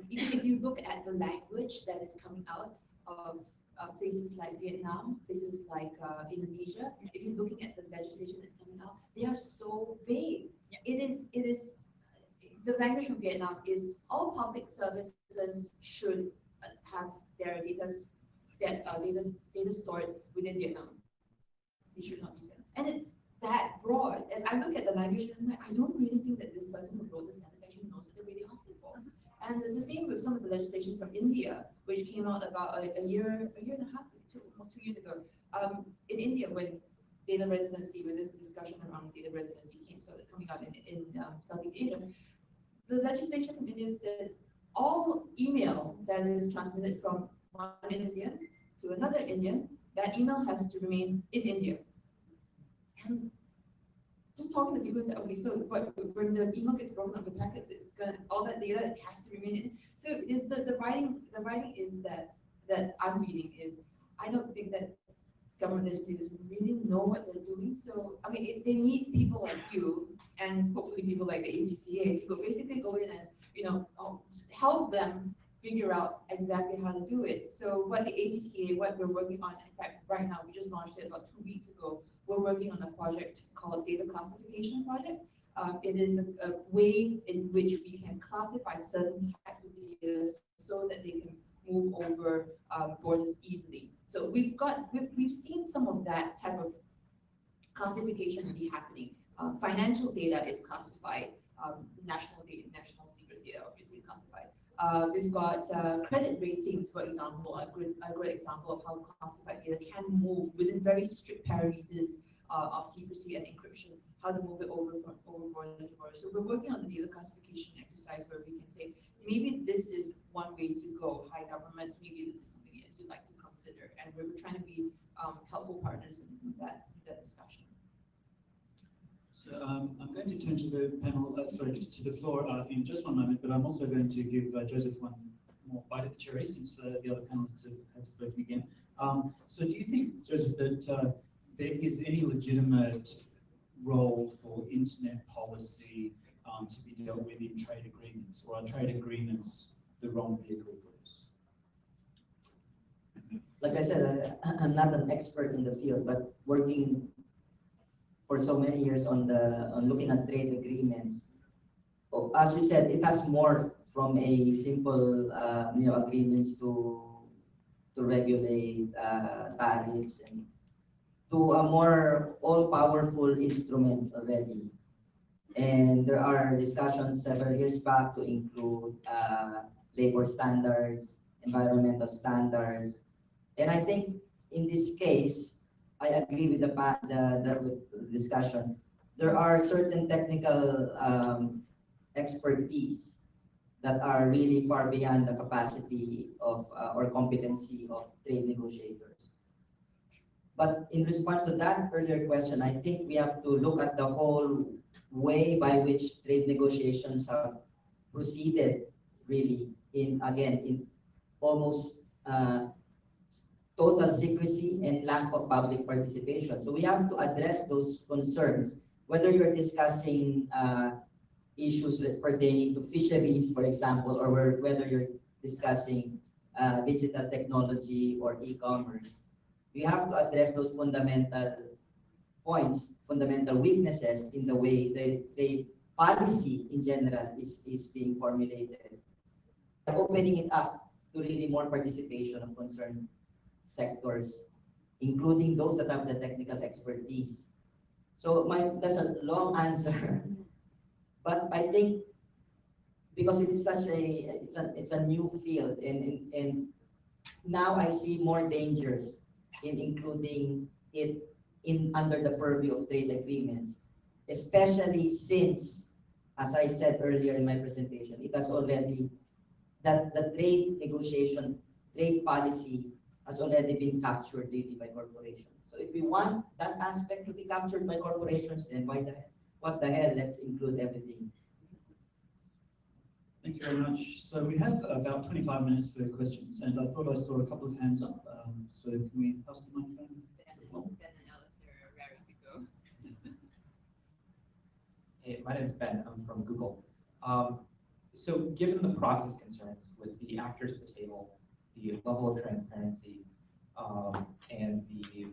if you look at the language that is coming out of places like Vietnam, places like Indonesia, if you're looking at the legislation that's coming out, they are so vague. It is the language from Vietnam is all public services should have their data stored within Vietnam. It should not be there, and it's that broad. And I look at the language and I'm like, I don't really think that this person who wrote the sentence actually knows what they're really asking for. And it's the same with some of the legislation from India, which came out about a year and a half, almost 2 years ago. In India, when data residency, when this discussion around data residency coming out in Southeast Asia, the legislation from India said all email that is transmitted from one Indian to another Indian, that email has to remain in India. And just talking to people, say, okay, so when the email gets broken up the packets, it's gonna all that data it has to remain in. So the writing is that I'm reading is I don't think that government legislators really know what they're doing. So I mean, they need people like you and hopefully people like the ACCA to basically go in and just help them figure out exactly how to do it. So what the ACCA, what we're working on, in fact, right now we just launched it about 2 weeks ago. We're working on a project called Data Classification Project. It is a way in which we can classify certain types of data so that they can move over borders easily. So we've seen some of that type of classification be happening. Financial data is classified. National secrecy data obviously classified. We've got credit ratings, for example, a great example of how classified data can move within very strict parameters of secrecy and encryption, how to move it over border to border. So we're working on the data classification exercise where we can say, maybe this is one way to go, high governments, maybe this is something that you'd like to consider. And we're trying to be helpful partners in that discussion. So I'm going to turn to the panel, to the floor in just one moment, but I'm also going to give Joseph one more bite at the cherry since the other panelists have spoken again. So do you think, Joseph, that there is any legitimate role for internet policy to be dealt with in trade agreements, or are trade agreements the wrong vehicle for this? Like I said, I'm not an expert in the field, but working for so many years on looking at trade agreements, as you said, it has morphed from a simple agreements to regulate tariffs and to a more all-powerful instrument already. And there are discussions several years back to include labor standards, environmental standards. And I think in this case, I agree with the discussion. There are certain technical expertise that are really far beyond the capacity of or competency of trade negotiators. But in response to that earlier question, I think we have to look at the whole way by which trade negotiations have proceeded, really, in almost total secrecy and lack of public participation. So we have to address those concerns, whether you're discussing issues pertaining to fisheries, for example, or whether you're discussing digital technology or e-commerce. We have to address those fundamental points, fundamental weaknesses in the way trade policy in general is being formulated. Opening it up to really more participation of concerned sectors, including those that have the technical expertise. So that's a long answer, but I think because it is such it's a new field, and now I see more dangers in including it in under the purview of trade agreements, especially since, as I said earlier in my presentation, it has already, that the trade negotiation, trade policy has already been captured really by corporations. So if we want that aspect to be captured by corporations, then what the hell, let's include everything. Thank you very much. So we have about 25 minutes for questions, and I thought I saw a couple of hands up. So can we pass the microphone? Ben and Alice are raring to go. Hey, my name is Ben. I'm from Google. So given the process concerns with the actors at the table, the level of transparency, and the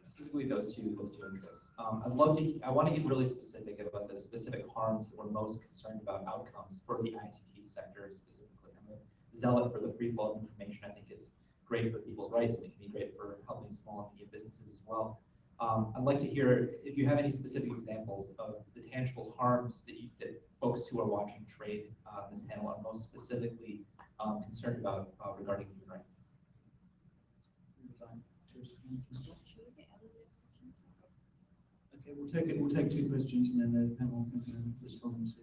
specifically those two interests. I want to get really specific about the specific harms that we're most concerned about outcomes for the ICT sector specifically. I'm a zealot for the free flow of information. I think it's great for people's rights, and it can be great for helping small and medium businesses as well. I'd like to hear if you have any specific examples of the tangible harms that folks who are watching trade this panel are most specifically concerned about regarding human rights. Okay, we'll take two questions, and then the panel can respond to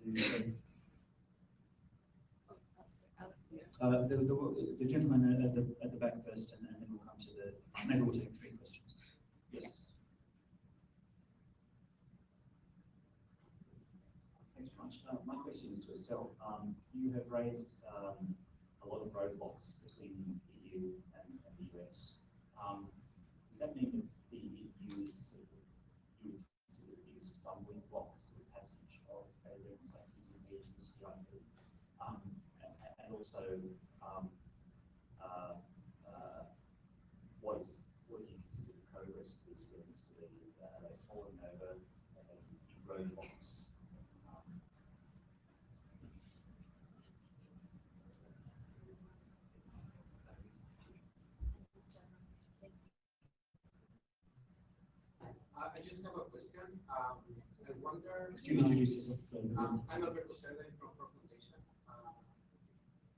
the gentleman at the back first, and then we'll come to maybe we'll take three questions. Yes. Thanks very much. My question is to Estelle. You have raised a lot of roadblocks between the EU and the US. Does that mean that the EU is you would consider the biggest stumbling block to the passage of a legislative mediation and also what do you consider the progress of these agreements to be? Are they falling over roadblocks? I just have a question. I wonder. Could you introduce yourself further? I'm Alberto Cerda from Foundation.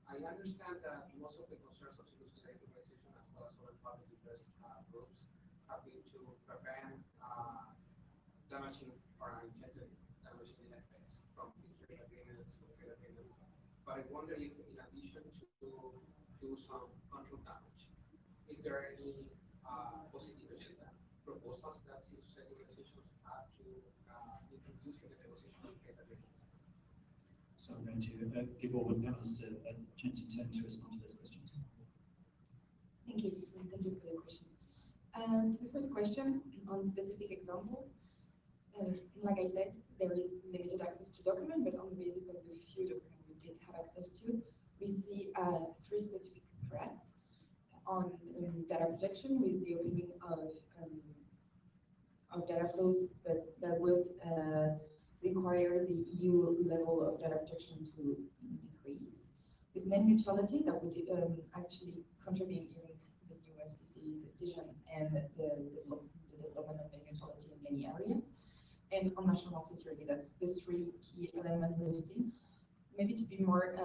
I understand that most of the concerns of civil society organization as well as other public interest groups have been to prevent damaging or unintended damaging effects from trade agreements or trade agreements. But I wonder if, in addition to do some control damage, is there any positive agenda proposals that civil society organizations have to introduce in the negotiation of trade agreements? So I'm going to give all the panelists a chance in turn to respond to those questions. Thank you for the question. To the first question on specific examples, like I said, there is limited access to document, but on the basis of the few documents we did have access to, we see three specific threats on data protection with the opening of data flows, but that would require the EU level of data protection to decrease. With net neutrality, that would actually contravene even the new FCC decision and the development of net neutrality in many areas. And on national security, that's the three key elements we've seen. Maybe to be more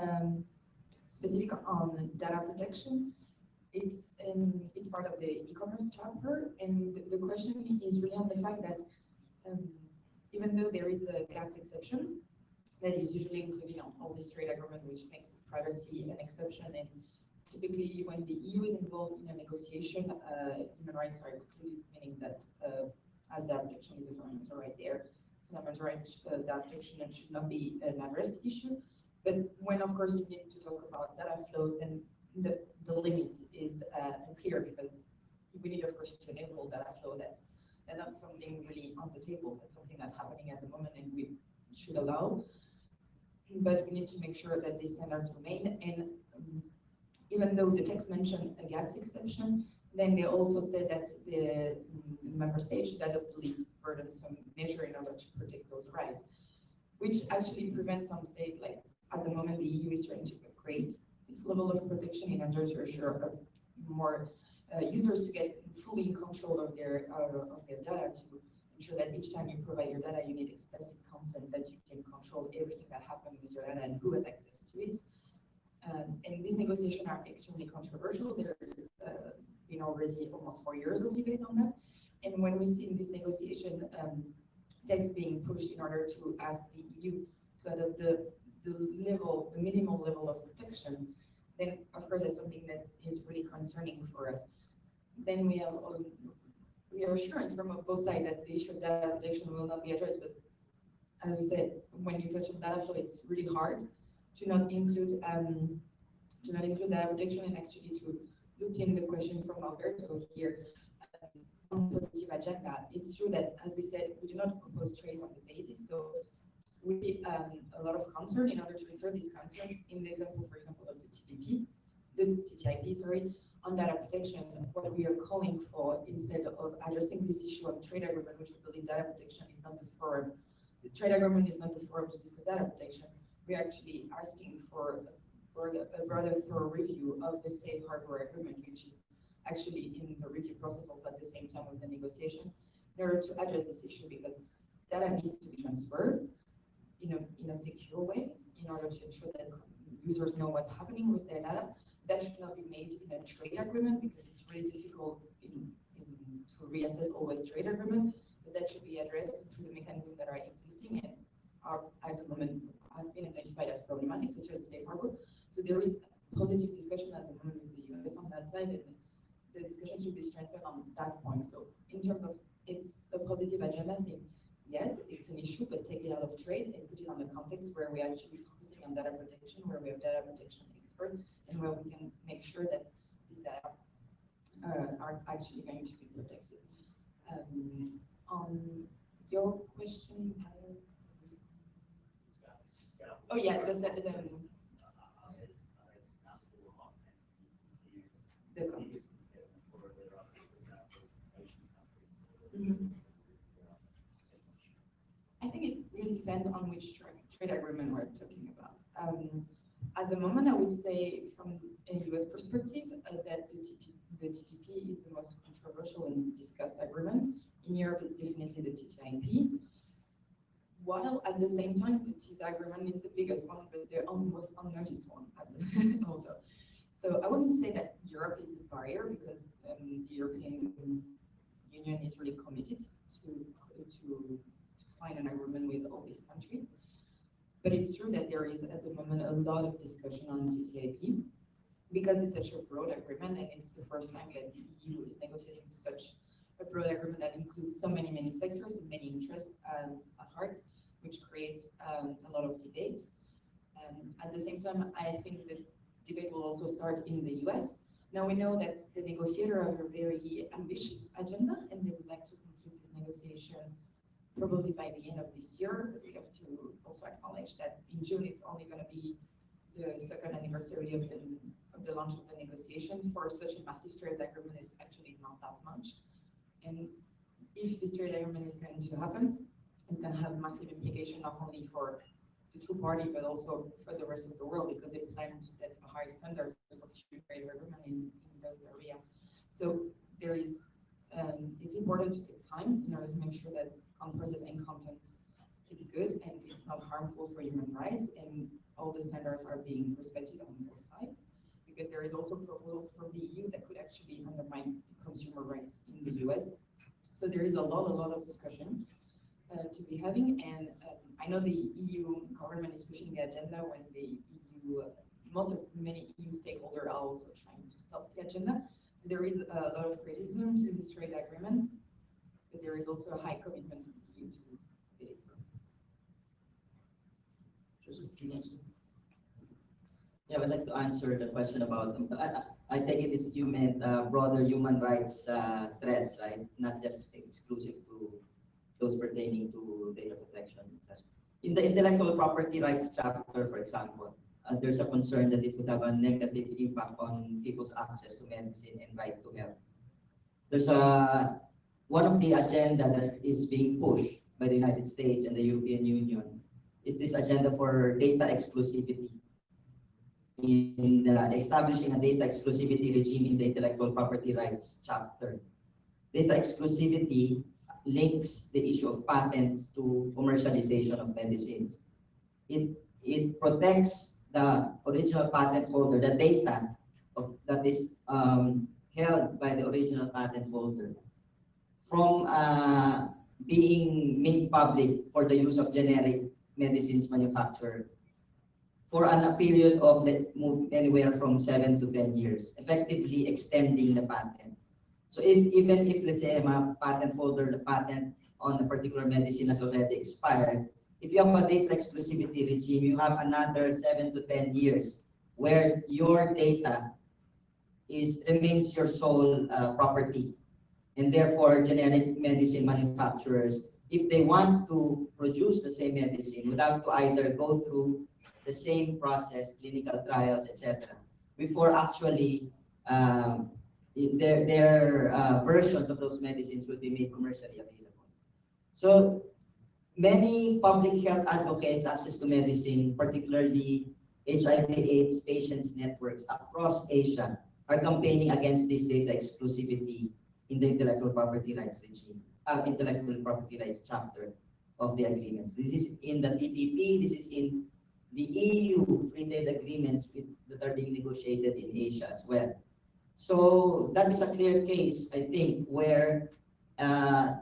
specific on data protection, it's part of the e-commerce chapter, and the question is really on the fact that even though there is a GATS exception that is usually included on all these trade agreements, which makes privacy an exception, and typically when the EU is involved in a negotiation, human rights are excluded, meaning that as data protection is a fundamental right there, fundamental right data protection should not be an addressed issue. But when, of course, you need to talk about data flows, then the limit is clear, because we need, of course, to enable data flow. That's not something really on the table. That's something that's happening at the moment, and we should allow. But we need to make sure that these standards remain. And even though the text mentioned a GATS exception, then they also said that the member states should adopt the least burdensome measure in order to protect those rights, which actually prevents some states, like at the moment the EU is trying to upgrade its level of protection in order to assure more users to get fully in control of their data, to ensure that each time you provide your data, you need explicit consent that you can control everything that happens with your data and who has access to it. And these negotiations are extremely controversial. There is been already almost 4 years of debate on that. And when we see this negotiation text being pushed in order to ask the EU to adopt the minimal level of protection, then of course that's something that is really concerning for us. Then we have reassurance from both sides that the issue of data protection will not be addressed. But as we said, when you touch on data flow, it's really hard to not include data protection and actually to look in the question from Alberto here on positive agenda. It's true that, as we said, we do not propose trades on the basis. So we see a lot of concern in order to answer these concerns. In the example, for example, of the TTIP, sorry, on data protection, what we are calling for, instead of addressing this issue of trade agreement, which we believe data protection is not the forum, the trade agreement is not the forum to discuss data protection, we're actually asking for a rather thorough review of the safe harbor agreement, which is actually in the review process also at the same time with the negotiation, in order to address this issue, because data needs to be transferred in a secure way in order to ensure that users know what's happening with their data. That should not be made in a trade agreement because it's really difficult to reassess always trade agreement, but that should be addressed through the mechanisms that are existing and are at the moment have been identified as problematic, such as safe harbor. So there is positive discussion at the moment with the US on that side, and the discussion should be strengthened on that point. So in terms of it's a positive agenda, saying yes, it's an issue, but take it out of trade and put it on the context where we are actually focusing on data protection, where we have data protection experts, and where we can make sure that these data are actually going to be protected. On your question, oh yeah, the I think it really depends on which trade agreement we're talking about. At the moment, I would say from a US perspective that the TPP is the most controversial and discussed agreement. In Europe, it's definitely the TTIP. While at the same time, the TISA agreement is the biggest one, but the most unnoticed one also. So I wouldn't say that Europe is a barrier because the European Union is really committed to find an agreement with all these countries. But it's true that there is at the moment a lot of discussion on TTIP because it's such a broad agreement, and it's the first time that the EU is negotiating such a broad agreement that includes so many sectors and many interests at heart, which creates a lot of debate. At the same time, I think the debate will also start in the US. Now we know that the negotiators have a very ambitious agenda, and they would like to conclude this negotiation probably by the end of this year. But we have to also acknowledge that in June it's only going to be the second anniversary of the launch of the negotiation. For such a massive trade agreement, it's actually not that much. And if this trade agreement is going to happen, it's going to have massive implication not only for the two parties but also for the rest of the world, because they plan to set a high standard for future trade agreement in those areas. So there is, it's important to take time in order to make sure that process and content is good and it's not harmful for human rights, and all the standards are being respected on both sides. Because there is also proposals from the EU that could actually undermine consumer rights in the US. So there is a lot of discussion to be having, and I know the EU government is pushing the agenda when the EU, many EU stakeholders are also trying to stop the agenda. So there is a lot of criticism to this trade agreement, but there is also a high commitment from the EU to get it through. Yeah, I would like to answer the question about, I take it is you meant broader human rights threats, right? Not just exclusive to those pertaining to data protection. In the intellectual property rights chapter, for example, there's a concern that it would have a negative impact on people's access to medicine and right to health. There's one of the agenda that is being pushed by the United States and the European Union is this agenda for data exclusivity, in establishing a data exclusivity regime in the intellectual property rights chapter. Data exclusivity links the issue of patents to commercialization of medicines. It protects the original patent holder, the data that is held by the original patent holder from being made public for the use of generic medicines manufacturer for a period of anywhere from 7 to 10 years, effectively extending the patent. So even if, let's say, I'm a patent holder, the patent on a particular medicine has already expired, if you have a data exclusivity regime, you have another 7 to 10 years where your data remains your sole property. And therefore, generic medicine manufacturers, if they want to produce the same medicine, would have to either go through the same process, clinical trials, etc., before actually their versions of those medicines will be made commercially available. So many public health advocates access to medicine, particularly HIV/AIDS patients networks across Asia, are campaigning against this data exclusivity in the intellectual property rights regime, intellectual property rights chapter of the agreements. This is in the TPP, this is in the EU free trade agreements that are being negotiated in Asia as well. So that is a clear case, I think, where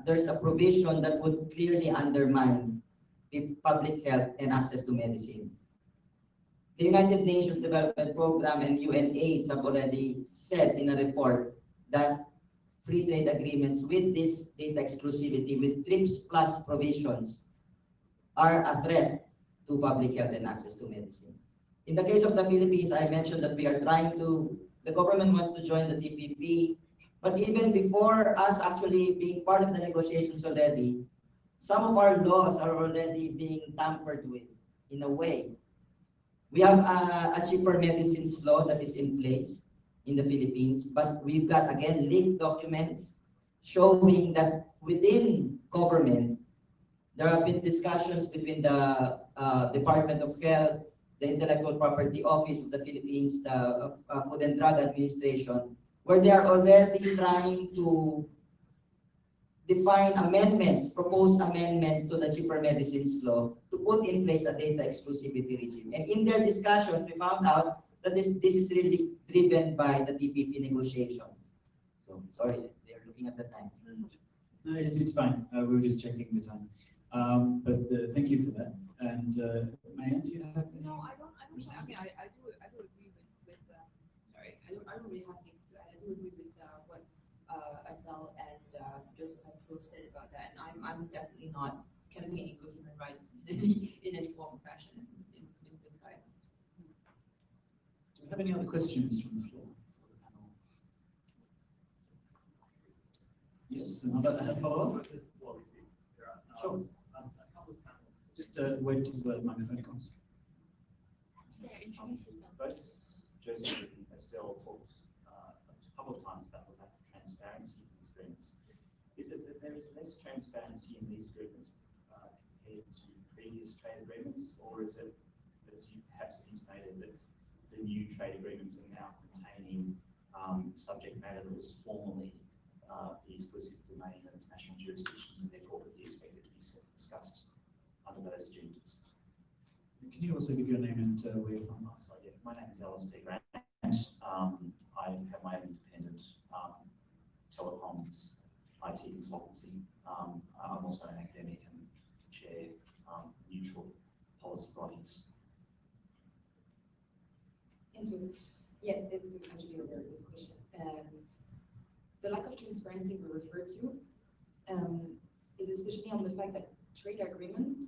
there's a provision that would clearly undermine public health and access to medicine. The United Nations Development Program and UNAIDS have already said in a report that free trade agreements with this data exclusivity, with TRIPS plus provisions, are a threat to public health and access to medicine. In the case of the Philippines, I mentioned that we are the government wants to join the TPP, but even before us actually being part of the negotiations already, some of our laws are already being tampered with in a way. We have a cheaper medicines law that is in place in the Philippines, but we've got, again, leaked documents showing that within government, there have been discussions between the Department of Health, the Intellectual Property Office of the Philippines, the Food and Drug Administration, where they are already trying to define amendments, proposed amendments to the cheaper medicines law to put in place a data exclusivity regime. And in their discussions, we found out that this is really driven by the TPP negotiations. So, sorry, they're looking at the time. No, it's fine. We were just checking the time. But thank you for that. And Mayan, do you have any? No, I don't. I mean, I do agree with sorry, I don't really have anything to add. I do agree with what Estelle and Joseph have both said about that. And I'm definitely not campaigning for human rights in any form or fashion in this guise. Do we have any other questions from the floor? Yes, another follow-up? Sure. Just wait till the microphone comes. Both Joseph and Estelle talked a couple of times about the lack of transparency in these agreements. Is it that there is less transparency in these agreements compared to previous trade agreements, or is it, as you perhaps intimated, that the new trade agreements are now containing subject matter that was formerly the exclusive domain of national jurisdictions and therefore would be expected to be discussed under those agendas? Can you also give your name and where you're from? So, yeah, my name is Alistair Grant. I have my own independent telecoms IT consultancy. I'm also an academic and chair neutral policy bodies. Thank you. Yes, it's actually a very good question. The lack of transparency we refer to is especially on the fact that trade agreement,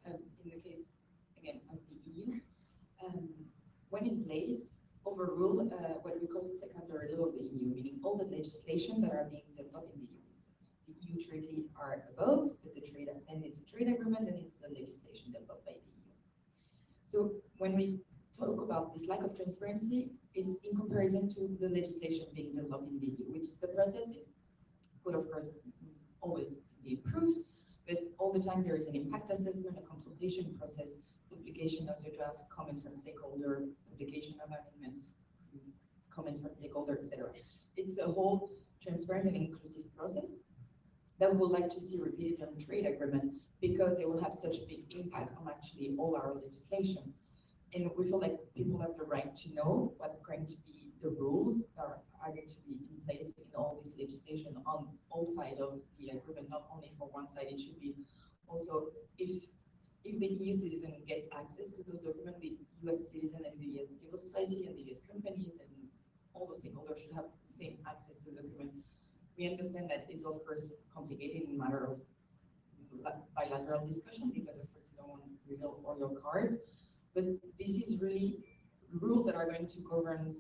in the case, again, of the EU, when in place, overrule what we call secondary law of the EU, meaning all the legislation that are being developed in the EU. The EU treaty are above, but the trade, and it's a trade agreement, and it's the legislation developed by the EU. So when we talk about this lack of transparency, it's in comparison to the legislation being developed in the EU, which the process could, of course, always be improved, but all the time there is an impact assessment, a consultation process, publication of the draft, comments from stakeholder, publication of amendments, comments from stakeholder, etc. It's a whole transparent and inclusive process that we would like to see repeated on the trade agreement because it will have such a big impact on actually all our legislation. And we feel like people have the right to know what are going to be the rules that are going to be in place legislation on all sides of the agreement, not only for one side. It should be also if the EU citizen gets access to those documents, the US citizen and the US civil society and the US companies and all the stakeholders should have the same access to the document. We understand that it's of course complicated in matter of bilateral discussion because of course you don't want to reveal all your cards, but this is really rules that are going to govern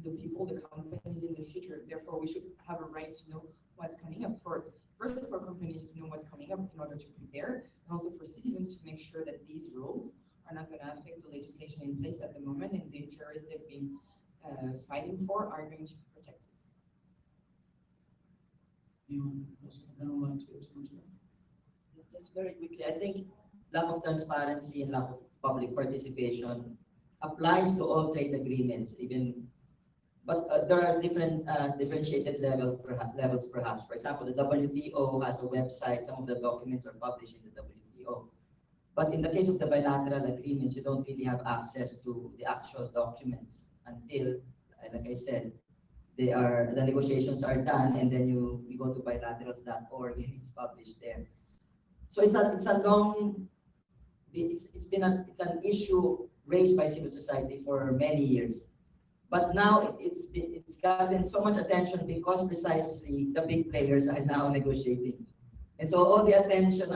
the people, the companies in the future. Therefore, we should have a right to know what's coming up. First, for companies to know what's coming up in order to prepare, and also for citizens to make sure that these rules are not going to affect the legislation in place at the moment and the interests they've been fighting for are going to be protected. Anyone else would like to respond to that? Just very quickly, I think lack of transparency and lack of public participation applies to all trade agreements, but there are different differentiated levels perhaps. For example, the WTO has a website. Some of the documents are published in the WTO. But in the case of the bilateral agreements, you don't really have access to the actual documents until, like I said, the negotiations are done, and then you go to bilaterals.org and it's published there. So it's an issue raised by civil society for many years. But now it's gotten so much attention because precisely the big players are now negotiating. And so all the attention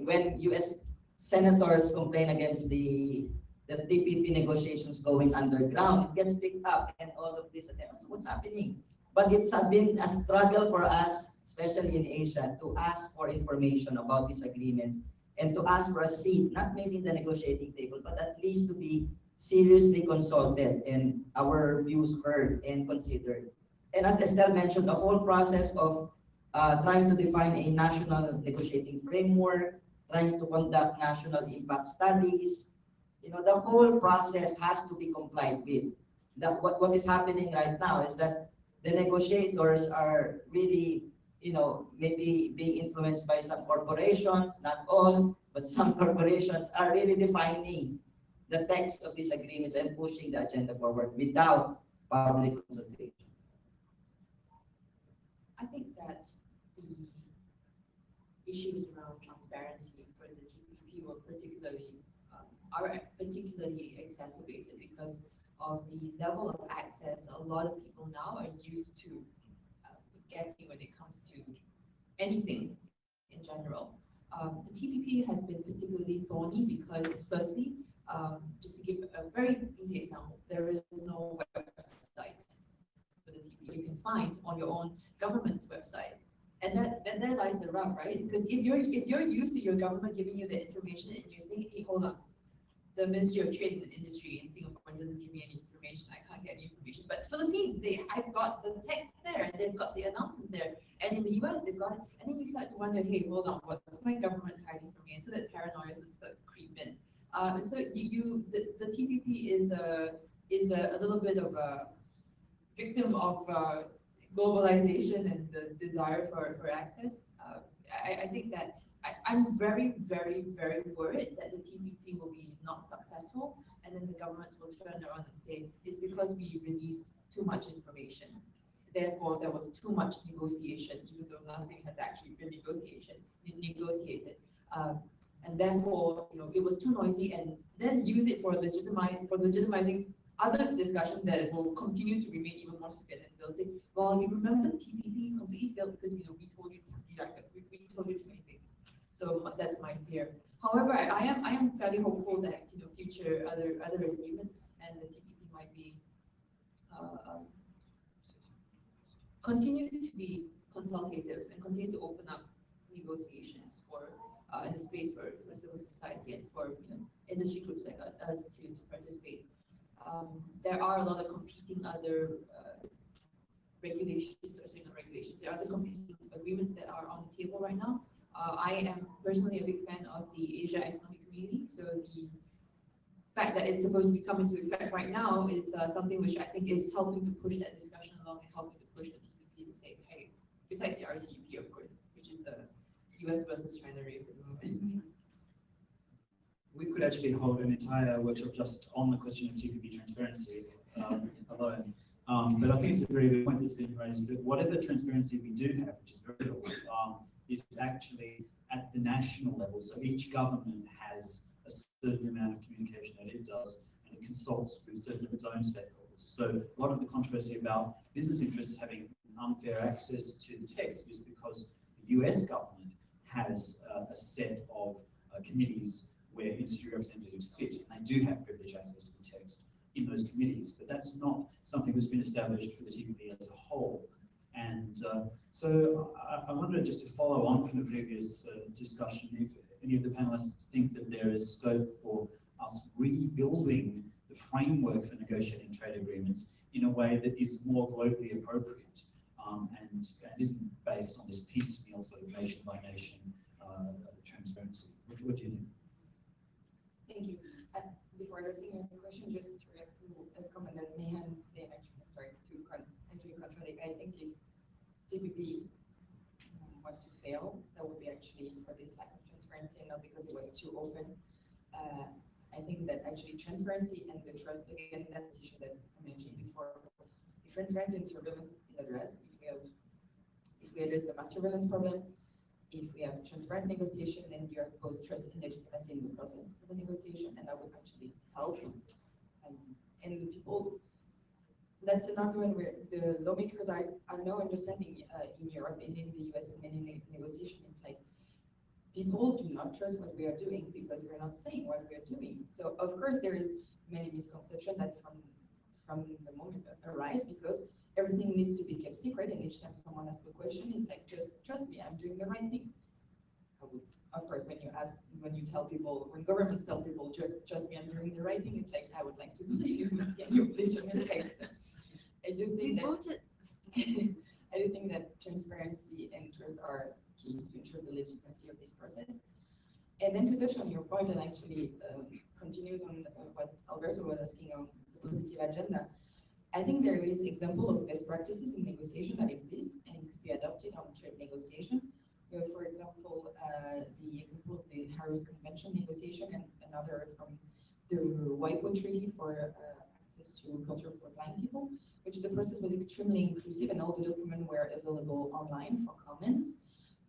when US senators complain against the TPP negotiations going underground, it gets picked up and all of this, what's happening? But it's been a struggle for us, especially in Asia, to ask for information about these agreements and to ask for a seat, not maybe in the negotiating table, but at least to be seriously consulted and our views heard and considered. And as Estelle mentioned, the whole process of trying to define a national negotiating framework, trying to conduct national impact studies, the whole process has to be complied with. What is happening right now is that the negotiators are really, maybe being influenced by some corporations, not all, but some corporations are really defining the text of these agreements and pushing the agenda forward without public consultation. I think that the issues around transparency for the TPP are particularly exacerbated because of the level of access a lot of people now are used to getting when it comes to anything in general. The TPP has been particularly thorny because, firstly, just to give a very easy example, there is no website for the TPP you can find on your own government's website. And there lies the rub, right? Because if you're used to your government giving you the information and you're saying, hey, hold on, the Ministry of Trade and Industry in Singapore doesn't give me any information, I can't get any information. But Philippines, I've got the text there, and they've got the announcements there. And in the US, they've got it. And then you start to wonder, hey, hold on, what's my government hiding from me? And so that paranoia is start to creep in. And so the TPP is a little bit of a victim of globalization and the desire for access. I think that I'm very, very, very worried that the TPP will be not successful, and then the governments will turn around and say it's because we released too much information. Therefore, there was too much negotiation, even though nothing has actually been negotiated. And therefore, it was too noisy, and then use it for legitimizing other discussions that will continue to remain even more severe. And they'll say, well, you remember the TPP completely failed because we told you we told you too many things. So that's my fear. However, I am fairly hopeful that future other agreements and the TPP might be continue to be consultative and continue to open up negotiations for in the space for civil society and for industry groups like us to participate. There are a lot of competing other regulations, or sorry, not regulations. There are other competing agreements that are on the table right now. I am personally a big fan of the Asia Economic Community, so the fact that it's supposed to be coming into effect right now is something which I think is helping to push that discussion along and helping to push the TPP to say, hey, besides the RCEP, of course, which is the US versus China race at the moment. We could actually hold an entire workshop just on the question of TPP transparency alone. But I think it's a very good point that's been raised, that whatever transparency we do have, which is very little, is actually at the national level. So each government has a certain amount of communication that it does, and it consults with certain of its own stakeholders. So a lot of the controversy about business interests having unfair access to the text is because the US government has a set of committees where industry representatives sit, and they do have privileged access to the text in those committees, but that's not something that's been established for the TPP as a whole. And so I wonder, just to follow on from the previous discussion, if any of the panelists think that there is scope for us rebuilding the framework for negotiating trade agreements in a way that is more globally appropriate and isn't based on this piecemeal sort of nation by nation transparency. What do you think? Thank you. Before addressing your question, just to react to a comment that Mehan, actually contradict. I think if TPP was to fail, that would be actually for this lack of transparency and not because it was too open. I think that actually transparency and the trust, again, that issue that I mentioned before, if transparency and surveillance is addressed, if we address the mass surveillance problem, if we have transparent negotiation, then you have both trust and legitimacy in the process of the negotiation, and that would actually help. And the people, that's an argument where the lawmakers are now understanding in Europe and in the US and many negotiations. It's like, people do not trust what we are doing because we're not saying what we are doing. So of course there is many misconceptions that from the moment arise, because everything needs to be kept secret, and each time someone asks a question, it's like, just trust me, I'm doing the right thing. Of course, when you tell people, when governments tell people, just trust me, I'm doing the right thing, it's like, I would like to believe you, but can you please show me the text? I do think that transparency and trust are key to ensure the legitimacy of this process. And then to touch on your point, and actually it continues on what Alberto was asking on the positive agenda, I think there is example of best practices in negotiation that exist and could be adopted on trade negotiation. For example, the example of the Harris Convention negotiation and another from the WIPO Treaty for access to culture for blind people, which the process was extremely inclusive and all the documents were available online for comments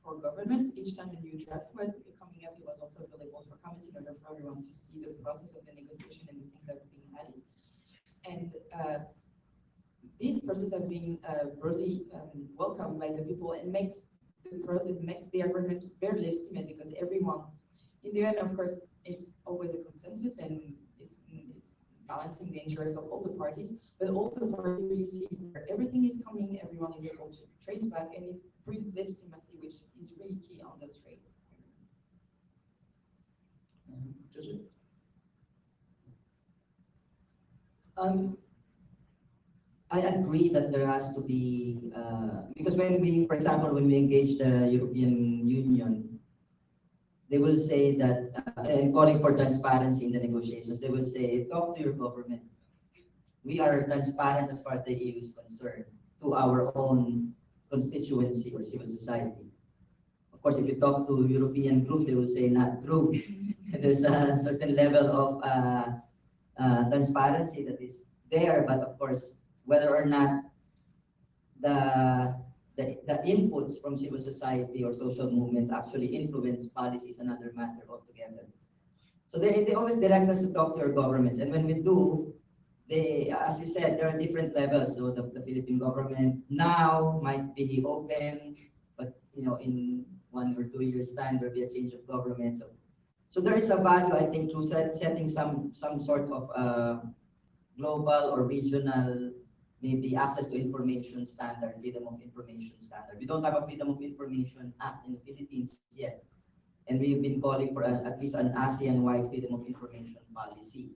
for governments. Each time a new draft was coming up, it was also available for comments in order for everyone to see the process of the negotiation and the things that were being added. And these processes have been broadly welcomed by the people, and makes the agreement very legitimate, because everyone, in the end, of course, it's always a consensus, and it's balancing the interests of all the parties, but all the parties really see where everything is coming, everyone is able to trace back, and it brings legitimacy, which is really key on those trades. I agree that there has to be, because when we, for example, when we engage the European Union, they will say that, and calling for transparency in the negotiations, they will say, talk to your government. We are transparent as far as the EU is concerned to our own constituency or civil society. Of course, if you talk to European groups, they will say not true. There's a certain level of transparency that is there, but of course, whether or not the inputs from civil society or social movements actually influence policy is another matter altogether. So they always direct us to talk to our governments, and when we do, they, as you said, there are different levels. So the Philippine government now might be open, but in 1 or 2 years' time there'll be a change of government. So there is a value, I think, to setting some sort of global or regional, maybe access to information standard, freedom of information standard. We don't have a freedom of information act in the Philippines yet, and we've been calling for at least an ASEAN-wide freedom of information policy,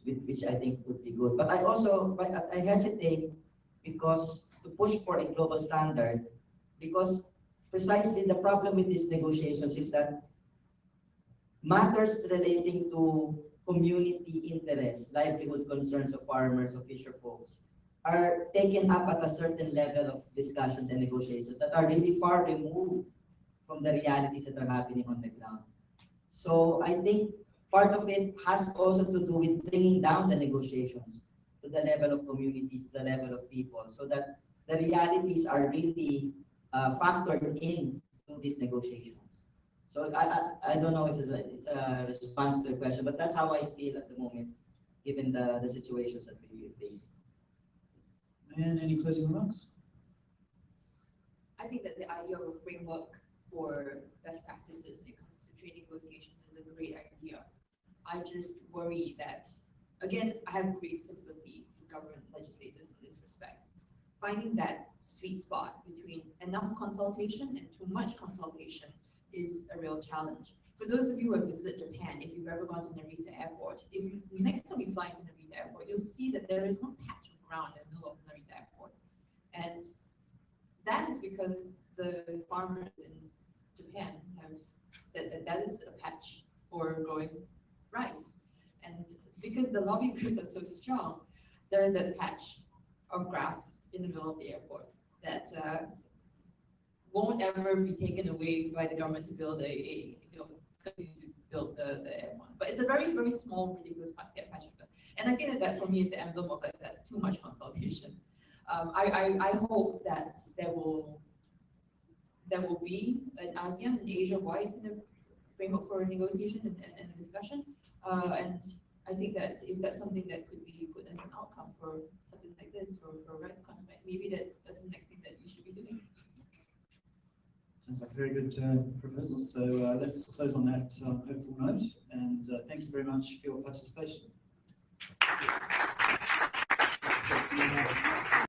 which I think would be good. But I hesitate because to push for a global standard, because precisely the problem with these negotiations is that matters relating to community interests, livelihood concerns of farmers, of fisher folks, are taken up at a certain level of discussions and negotiations that are really far removed from the realities that are happening on the ground. So I think part of it has also to do with bringing down the negotiations to to the level of communities, to the level of people, so that the realities are really factored in to these negotiations. So I don't know if it's a response to the question, but that's how I feel at the moment, given the situations that we're facing. And any closing remarks? I think that the idea of a framework for best practices when it comes to trade negotiations is a great idea. I just worry that, again, I have great sympathy for government legislators in this respect. Finding that sweet spot between enough consultation and too much consultation is a real challenge. For those of you who have visited Japan, if you've ever gone to Narita Airport, next time you fly into Narita Airport, you'll see that there is one patch of ground in the middle of Narita Airport. And that is because the farmers in Japan have said that that is a patch for growing rice. And because the lobby groups are so strong, there is that patch of grass in the middle of the airport that won't ever be taken away by the government to build continue to build the air one. But it's a very, very small, ridiculous patch of grass. And I think that for me is the emblem of that's too much consultation. I hope that there will be an ASEAN and Asia-wide kind of framework for negotiation and discussion. And I think that if that's something that could be put as an outcome for something like this, for RightsCon, maybe that's the next thing that we should be doing. Sounds like a very good proposal. So let's close on that hopeful note. And thank you very much for your participation.